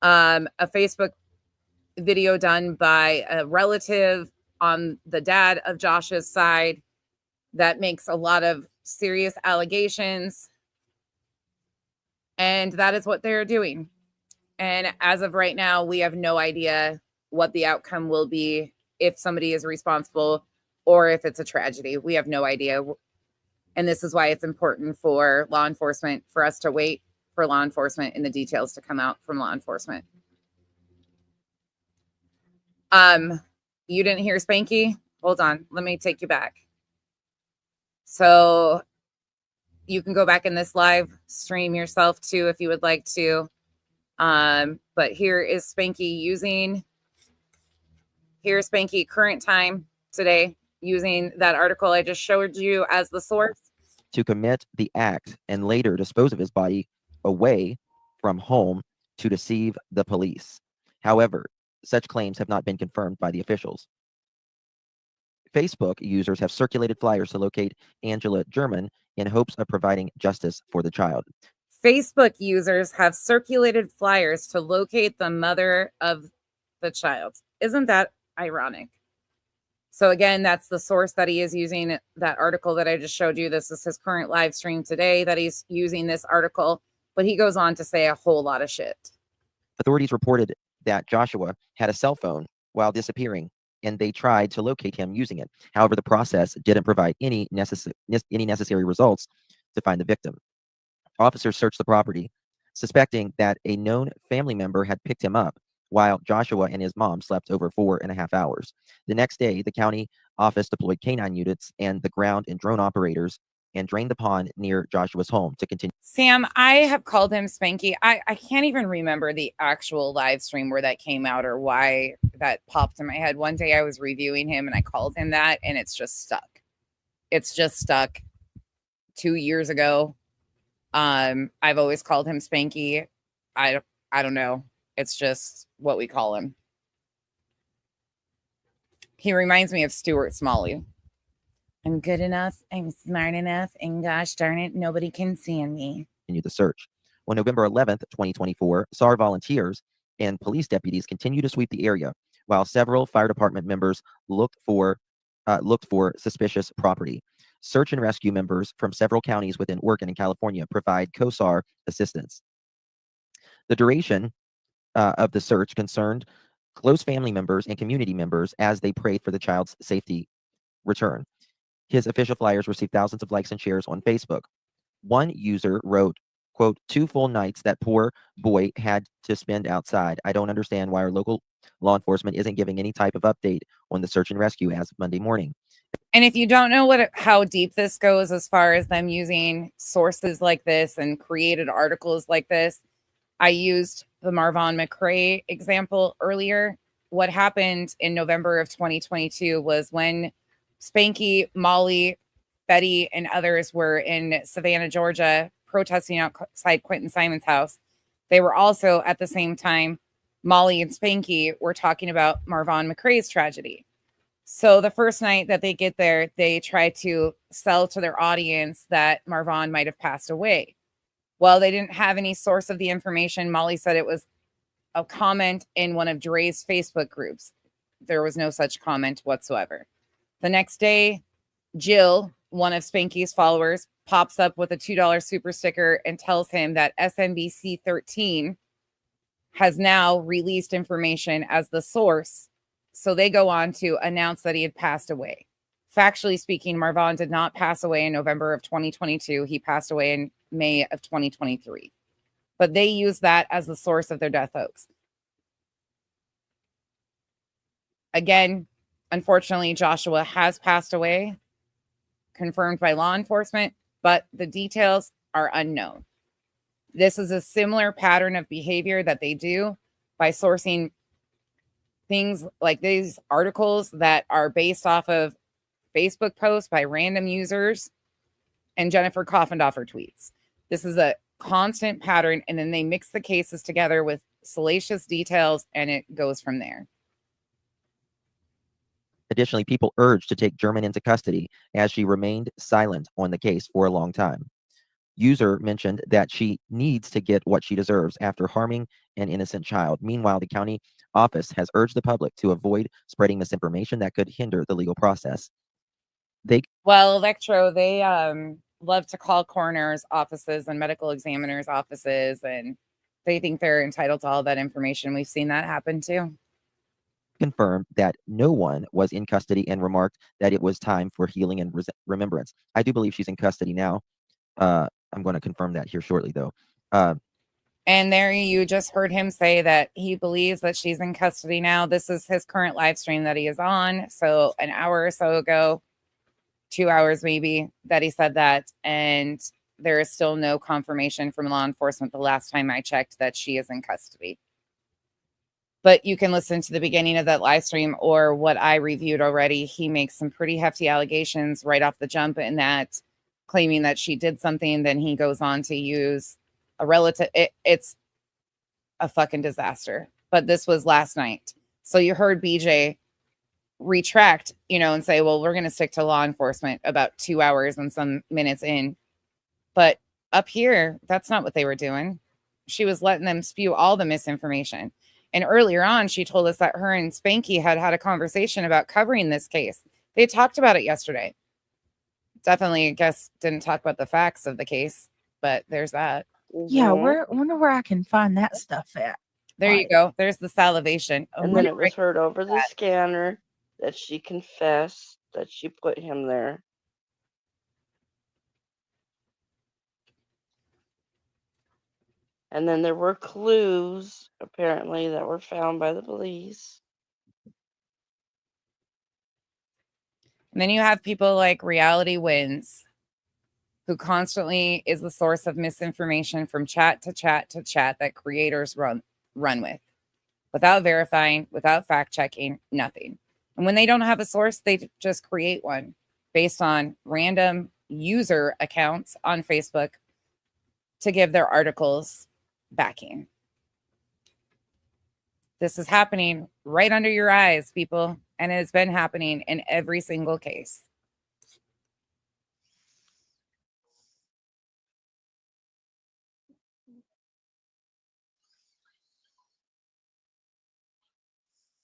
a Facebook video done by a relative on the dad of Josh's side that makes a lot of serious allegations. And that is what they're doing. And as of right now, we have no idea what the outcome will be, if somebody is responsible or if it's a tragedy. We have no idea. And this is why it's important for law enforcement, for us to wait for law enforcement and the details to come out from law enforcement. You didn't hear Spanky? Hold on, let me take you back. So you can go back in this live stream yourself too if you would like to. But here is Spanky here's Spanky current time today using that article I just showed you as the source. To commit the act and later dispose of his body away from home to deceive the police. However, such claims have not been confirmed by the officials. Facebook users have circulated flyers to locate Angela German in hopes of providing justice for the child. Facebook users have circulated flyers to locate the mother of the child. Isn't that ironic? So again, that's the source that he is using, that article that I just showed you. This is his current live stream today that he's using this article, but he goes on to say a whole lot of shit. Authorities reported that Joshua had a cell phone while disappearing, and they tried to locate him using it. However, the process didn't provide any necessary results to find the victim. Officers searched the property, suspecting that a known family member had picked him up while Joshua and his mom slept over 4.5 hours. The next day, the county office deployed canine units and the ground and drone operators and drained the pond near Joshua's home to continue. Sam, I have called him Spanky. I can't even remember the actual live stream where that came out or why that popped in my head. One day I was reviewing him and I called him that, and it's just stuck. It's just stuck 2 years ago. I've always called him Spanky. I don't know. It's just what we call him. He reminds me of Stuart Smalley. I'm good enough, I'm smart enough, and gosh darn it, nobody can stand me. The search. On November 11th, 2024, SAR volunteers and police deputies continue to sweep the area, while several fire department members looked for suspicious property. Search and rescue members from several counties within Oregon and California provide COSAR assistance. The duration of the search concerned close family members and community members as they prayed for the child's safety return. His official flyers received thousands of likes and shares on Facebook. One user wrote, quote, 2 full nights that poor boy had to spend outside. I don't understand why our local law enforcement isn't giving any type of update on the search and rescue as of Monday morning. And if you don't know how deep this goes as far as them using sources like this and created articles like this, I used the Marvon McRae example earlier. What happened in November of 2022 was when Spanky, Molly, Betty, and others were in Savannah, Georgia, protesting outside Quentin Simon's house. They were also, at the same time, Molly and Spanky were talking about Marvon McRae's tragedy. So the first night that they get there, they try to sell to their audience that Marvon might have passed away. Well, they didn't have any source of the information. Molly said it was a comment in one of Dre's Facebook groups. There was no such comment whatsoever. The next day, Jill, one of Spanky's followers pops up with a $2 super sticker and tells him that SNBC 13 has now released information as the source. So they go on to announce that he had passed away. Factually speaking, Marvon did not pass away in November of 2022. He passed away in May of 2023. But they use that as the source of their death hoax. Again, unfortunately, Joshua has passed away, confirmed by law enforcement, but the details are unknown. This is a similar pattern of behavior that they do by sourcing things like these articles that are based off of Facebook posts by random users and Jennifer Coffendoffer tweets. This is a constant pattern, and then they mix the cases together with salacious details, and it goes from there. Additionally, people urged to take German into custody as she remained silent on the case for a long time. User mentioned that she needs to get what she deserves after harming an innocent child. Meanwhile, the county office has urged the public to avoid spreading misinformation that could hinder the legal process. Well, Electro, they love to call coroners' offices and medical examiners' offices, and they think they're entitled to all that information. We've seen that happen too. Confirmed that no one was in custody and remarked that it was time for healing and remembrance. I do believe she's in custody now. I'm going to confirm that here shortly, though. And there you just heard him say that he believes that she's in custody now. This is his current live stream that he is on. So an hour or so ago, 2 hours maybe, that he said that. And there is still no confirmation from law enforcement the last time I checked that she is in custody. But you can listen to the beginning of that live stream or what I reviewed already. He makes some pretty hefty allegations right off the jump in that, claiming that she did something. Then he goes on to use a relative. It's a fucking disaster. But this was last night. So you heard BJ retract, and say, well, we're going to stick to law enforcement about 2 hours and some minutes in. But up here, that's not what they were doing. She was letting them spew all the misinformation. And earlier on, she told us that her and Spanky had a conversation about covering this case. They talked about it yesterday. Definitely, I guess, didn't talk about the facts of the case, but there's that. Yeah, wonder where I can find that stuff at. There you go. There's the salivation. And then it was heard over the scanner that she confessed that she put him there. And then there were clues, apparently, that were found by the police. And then you have people like Reality Wins, who constantly is the source of misinformation from chat to chat to chat that creators run with, without verifying, without fact checking, nothing. And when they don't have a source, they just create one based on random user accounts on Facebook to give their articles backing. This is happening right under your eyes, people, and it's been happening in every single case.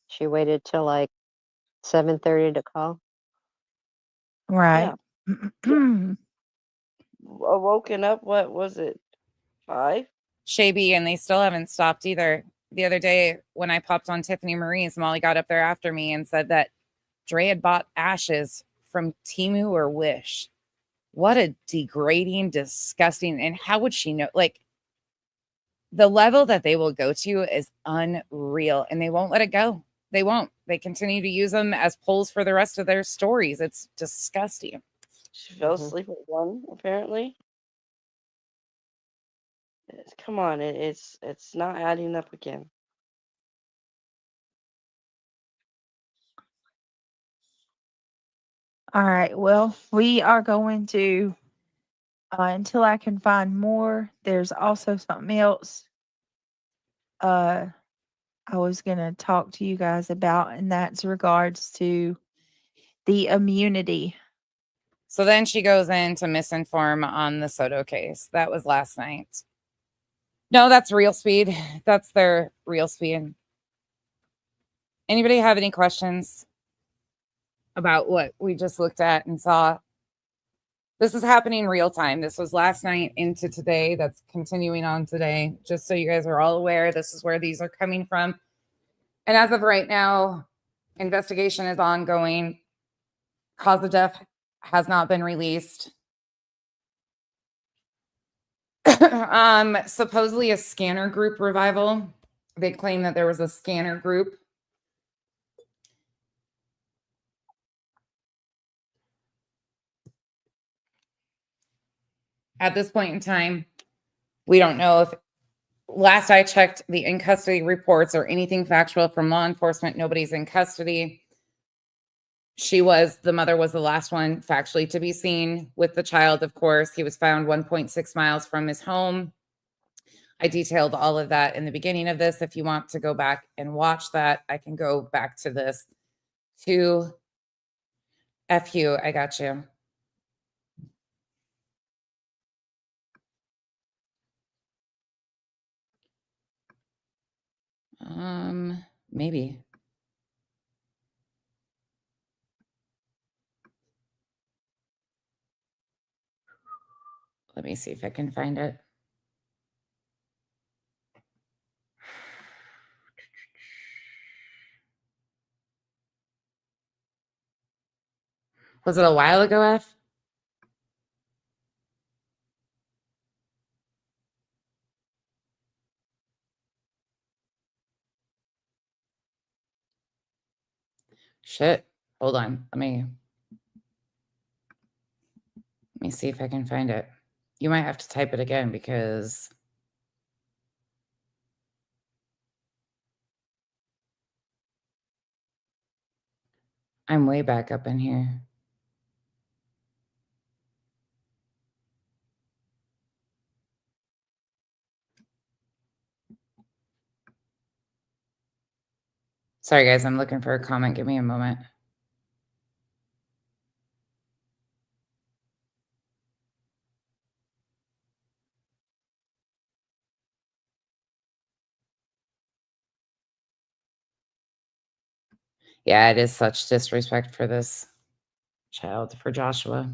She waited till like 7:30 to call. Right. Yeah. Woken up, what was it, 5? Shaby, and they still haven't stopped either. The other day when I popped on Tiffany Marie's, Molly got up there after me and said that Dre had bought ashes from Temu or Wish. What a degrading, disgusting, and how would she know? Like, the level that they will go to is unreal, and they won't let it go. They won't. They continue to use them as polls for the rest of their stories. It's disgusting. She fell asleep at 1, apparently. Come on, it's not adding up again. All right. Well, we are going to, until I can find more, there's also something else I was going to talk to you guys about, and that's regards to the immunity. So then she goes in to misinform on the Soto case. That was last night. No, that's Real Speed. That's their Real Speed. Anybody have any questions about what we just looked at and saw? This is happening real time. This was last night into today. That's continuing on today. Just so you guys are all aware, this is where these are coming from. And as of right now, investigation is ongoing. Cause of death has not been released. Supposedly a scanner group revival. They claim that there was a scanner group. At this point in time, we don't know if, last I checked the in custody reports or anything factual from law enforcement, nobody's in custody. The mother was the last one factually to be seen with the child, of course. He was found 1.6 miles from his home. I detailed all of that in the beginning of this. If you want to go back and watch that, I can go back to this. To FU, I got you. Maybe. Let me see if I can find it. Was it a while ago, F? Shit. Hold on. Let me see if I can find it. You might have to type it again because I'm way back up in here. Sorry, guys. I'm looking for a comment. Give me a moment. Yeah, it is such disrespect for this child, for Joshua.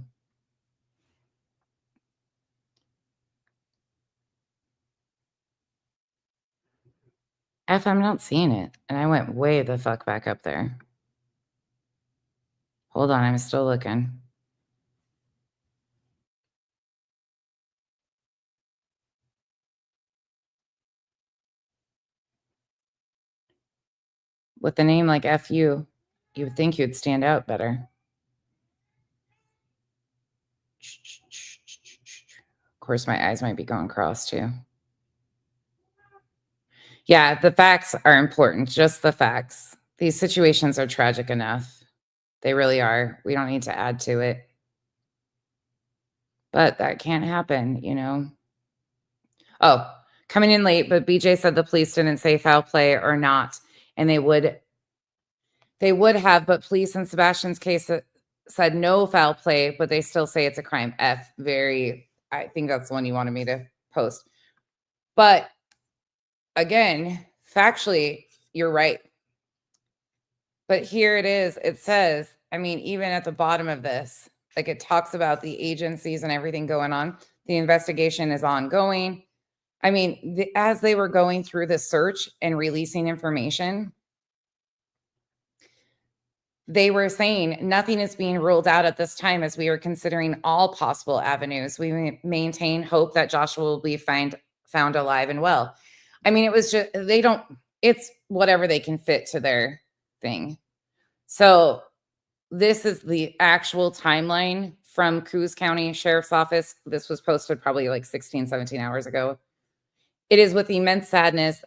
F, I'm not seeing it. And I went way the fuck back up there. Hold on, I'm still looking. With a name like FU, you would think you'd stand out better. Of course, my eyes might be going cross too. Yeah, the facts are important, just the facts. These situations are tragic enough. They really are. We don't need to add to it. But that can't happen, you know? Oh, coming in late, but BJ said the police didn't say foul play or not, and they would have, but police in Sebastian's case said no foul play, but they still say it's a crime. F, I think that's the one you wanted me to post. But again, factually, you're right. But here it is. It says, I mean, even at the bottom of this, like it talks about the agencies and everything going on. The investigation is ongoing. I mean, as they were going through the search and releasing information, they were saying nothing is being ruled out at this time as we are considering all possible avenues. We maintain hope that Joshua will be found alive and well. I mean, it was just, it's whatever they can fit to their thing. So this is the actual timeline from Coos County Sheriff's Office. This was posted probably like 16, 17 hours ago. It is with immense sadness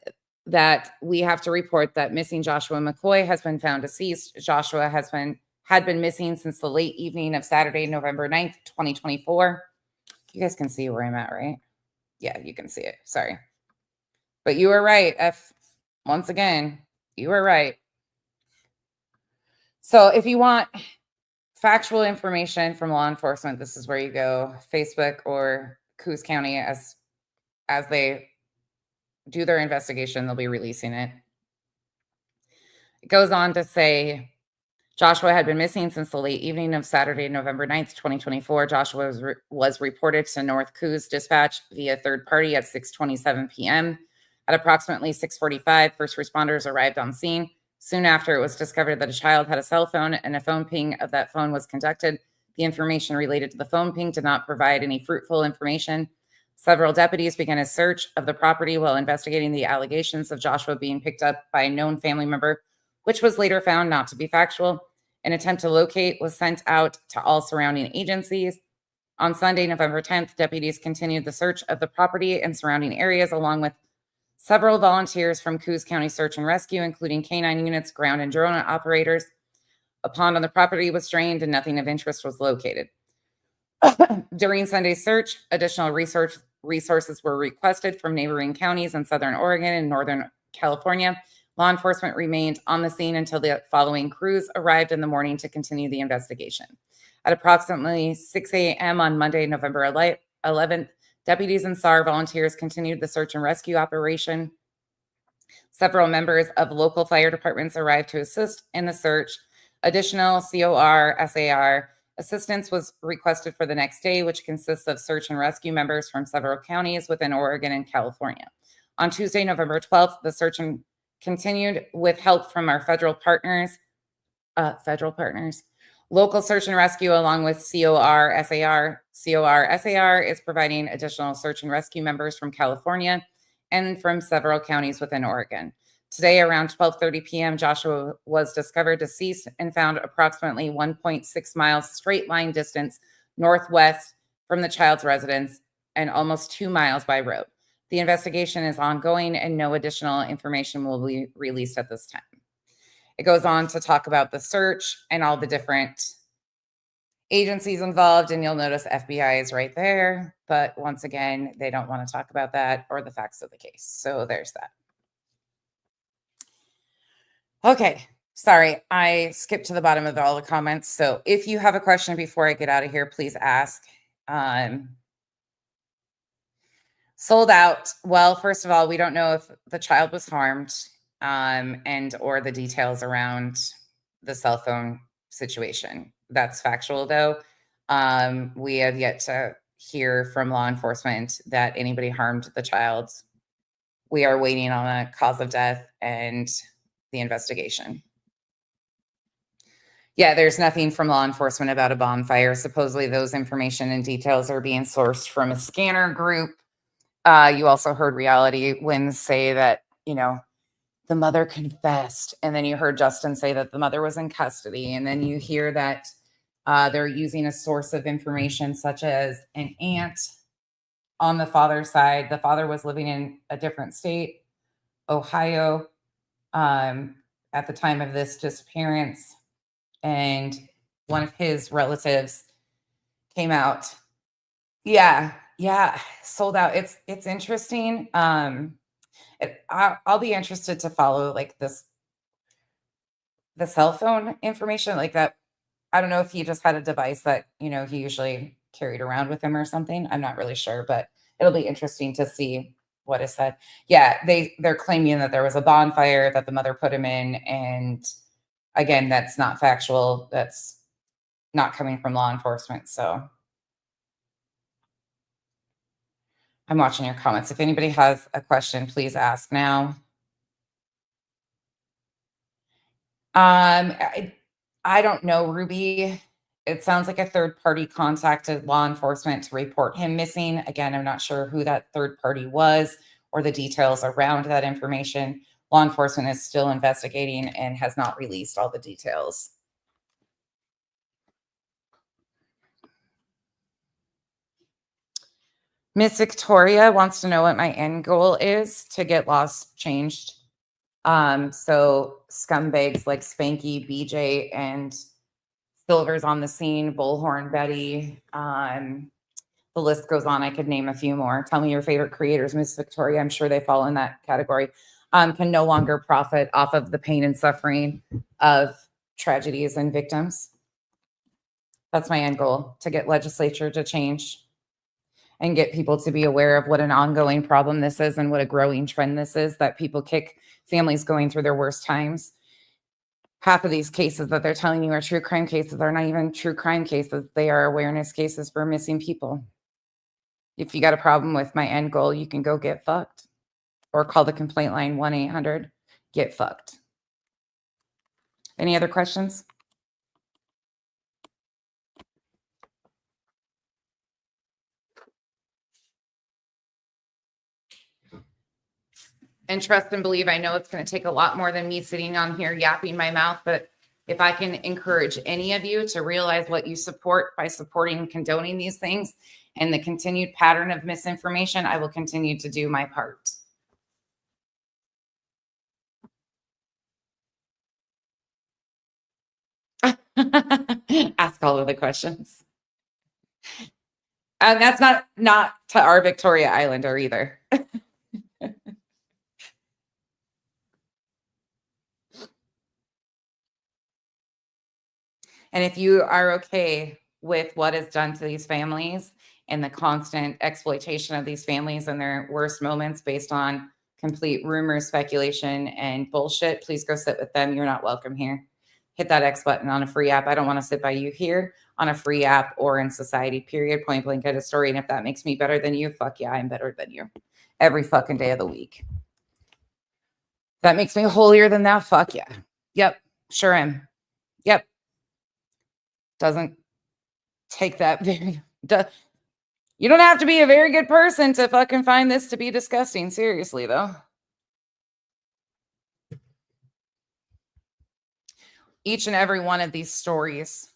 that we have to report that missing Joshua McCoy has been found deceased. Joshua had been missing since the late evening of Saturday, November 9th, 2024. You guys can see where I'm at, right? Yeah, you can see it. Sorry. But you were right, F. Once again, you were right. So if you want factual information from law enforcement, this is where you go. Facebook or Coos County, as they do their investigation, they'll be releasing it. It goes on to say, Joshua had been missing since the late evening of Saturday, November 9th, 2024. Joshua was reported to North Coos Dispatch via third party at 6:27 p.m. At approximately 6:45, first responders arrived on scene. Soon after, it was discovered that a child had a cell phone and a phone ping of that phone was conducted. The information related to the phone ping did not provide any fruitful information. Several deputies began a search of the property while investigating the allegations of Joshua being picked up by a known family member, which was later found not to be factual. An attempt to locate was sent out to all surrounding agencies. On Sunday, November 10th, deputies continued the search of the property and surrounding areas, along with several volunteers from Coos County Search and Rescue, including canine units, ground and drone operators. A pond on the property was drained and nothing of interest was located. During Sunday's search, additional resources were requested from neighboring counties in Southern Oregon and Northern California. Law enforcement remained on the scene until the following crews arrived in the morning to continue the investigation. At approximately 6 a.m. on Monday, November 11th, deputies and SAR volunteers continued the search and rescue operation. Several members of local fire departments arrived to assist in the search. Additional COR, SAR assistance was requested for the next day, which consists of search and rescue members from several counties within Oregon and California. On Tuesday, November 12th, the search continued with help from our federal partners. Local search and rescue, along with COR, SAR. COR, SAR is providing additional search and rescue members from California and from several counties within Oregon. Today, around 12:30 p.m., Joshua was discovered deceased and found approximately 1.6 miles straight line distance northwest from the child's residence and almost 2 miles by road. The investigation is ongoing and no additional information will be released at this time. It goes on to talk about the search and all the different agencies involved, and you'll notice FBI is right there. But once again, they don't want to talk about that or the facts of the case. So there's that. Okay, sorry, I skipped to the bottom of all the comments. So if you have a question before I get out of here, please ask. Sold out. Well, first of all, we don't know if the child was harmed and or the details around the cell phone situation. That's factual, though. We have yet to hear from law enforcement that anybody harmed the child. We are waiting on a cause of death and the investigation. Yeah, there's nothing from law enforcement about a bonfire. Supposedly those information and details are being sourced from a scanner group. You also heard Reality Winds say that, the mother confessed. And then you heard Justin say that the mother was in custody. And then you hear that they're using a source of information such as an aunt on the father's side. The father was living in a different state, Ohio, at the time of this disappearance. And one of his relatives came out. Yeah, sold out. It's interesting. I'll be interested to follow the cell phone information like that. I don't know if he just had a device that, he usually carried around with him or something. I'm not really sure, but it'll be interesting to see what is said. Yeah, they're claiming that there was a bonfire that the mother put him in. And again, that's not factual. That's not coming from law enforcement. So I'm watching your comments. If anybody has a question, please ask now. I don't know, Ruby. It sounds like a third party contacted law enforcement to report him missing. Again, I'm not sure who that third party was or the details around that information. Law enforcement is still investigating and has not released all the details. Miss Victoria wants to know what my end goal is to get laws changed. So scumbags like Spanky, BJ, and Silver's on the scene, Bullhorn Betty. The list goes on. I could name a few more. Tell me your favorite creators, Miss Victoria. I'm sure they fall in that category. Can no longer profit off of the pain and suffering of tragedies and victims. That's my end goal, to get legislature to change and get people to be aware of what an ongoing problem this is and what a growing trend this is, that people kick families going through their worst times half of these cases that they're telling you are true crime cases are not even true crime cases. They are awareness cases for missing people. If you got a problem with my end goal, you can go get fucked or call the complaint line 1-800-GET-FUCKED. Any other questions? And trust and believe, I know it's going to take a lot more than me sitting on here yapping my mouth, but if I can encourage any of you to realize what you support by supporting and condoning these things and the continued pattern of misinformation, I will continue to do my part. Ask all of the questions. And that's not to our Victoria Islander either. And if you are okay with what is done to these families and the constant exploitation of these families and their worst moments based on complete rumor, speculation, and bullshit, please go sit with them. You're not welcome here. Hit that X button on a free app. I don't want to sit by you here on a free app or in society, period, point blank at a story. And if that makes me better than you, fuck yeah, I'm better than you. Every fucking day of the week. That makes me holier than thou, fuck yeah. Yep, sure am. Yep. Doesn't take that very... You don't have to be a very good person to fucking find this to be disgusting. Seriously, though. Each and every one of these stories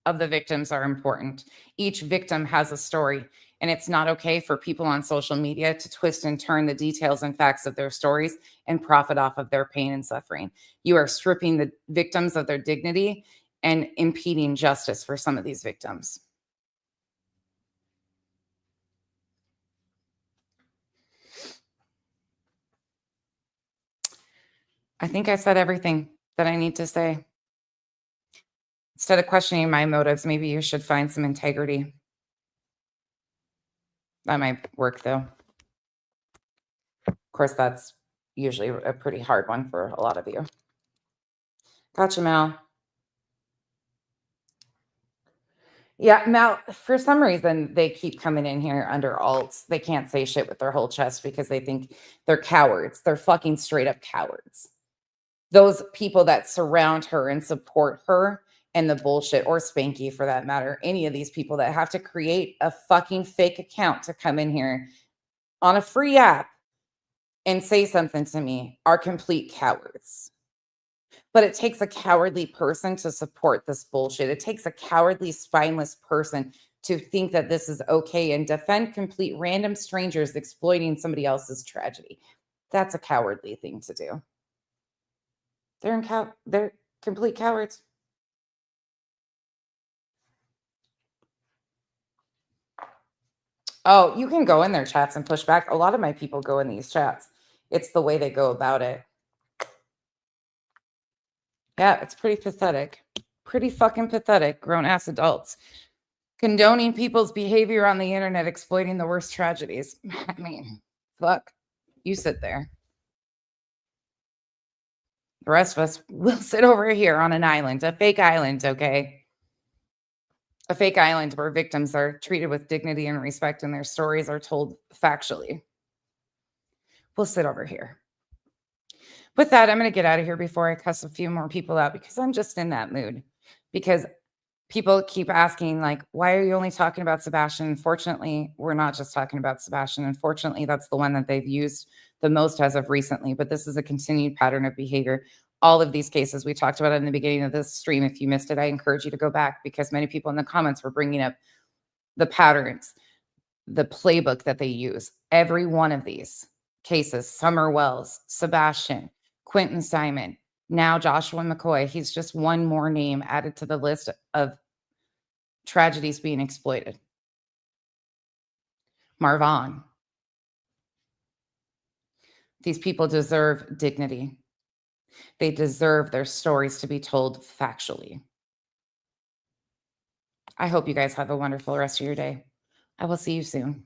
of the victims are important. Each victim has a story, and it's not okay for people on social media to twist and turn the details and facts of their stories and profit off of their pain and suffering. You are stripping the victims of their dignity and impeding justice for some of these victims. I think I said everything that I need to say. Instead of questioning my motives, maybe you should find some integrity. That might work, though. Of course, that's usually a pretty hard one for a lot of you. Gotcha, Mel. Yeah, Mel, for some reason, they keep coming in here under alts. They can't say shit with their whole chest because they think they're cowards. They're fucking straight up cowards. Those people that surround her and support her and the bullshit, or Spanky for that matter, any of these people that have to create a fucking fake account to come in here on a free app and say something to me are complete cowards. But it takes a cowardly person to support this bullshit. It takes a cowardly, spineless person to think that this is okay and defend complete random strangers exploiting somebody else's tragedy. That's a cowardly thing to do. They're complete cowards. Oh, you can go in their chats and push back. A lot of my people go in these chats. It's the way they go about it. Yeah, it's pretty pathetic. Pretty fucking pathetic. Grown-ass adults condoning people's behavior on the internet, exploiting the worst tragedies. I mean, fuck. You sit there. The rest of us will sit over here on an island, a fake island, okay? A fake island where victims are treated with dignity and respect and their stories are told factually. We'll sit over here. With that, I'm going to get out of here before I cuss a few more people out because I'm just in that mood. Because people keep asking, like, why are you only talking about Sebastian? Unfortunately, we're not just talking about Sebastian. Unfortunately, that's the one that they've used the most as of recently. But this is a continued pattern of behavior. All of these cases we talked about in the beginning of this stream. If you missed it, I encourage you to go back because many people in the comments were bringing up the patterns, the playbook that they use. Every one of these cases, Summer Wells, Sebastian, Quentin Simon, now Joshua McCoy. He's just one more name added to the list of tragedies being exploited. Marvon. These people deserve dignity. They deserve their stories to be told factually. I hope you guys have a wonderful rest of your day. I will see you soon.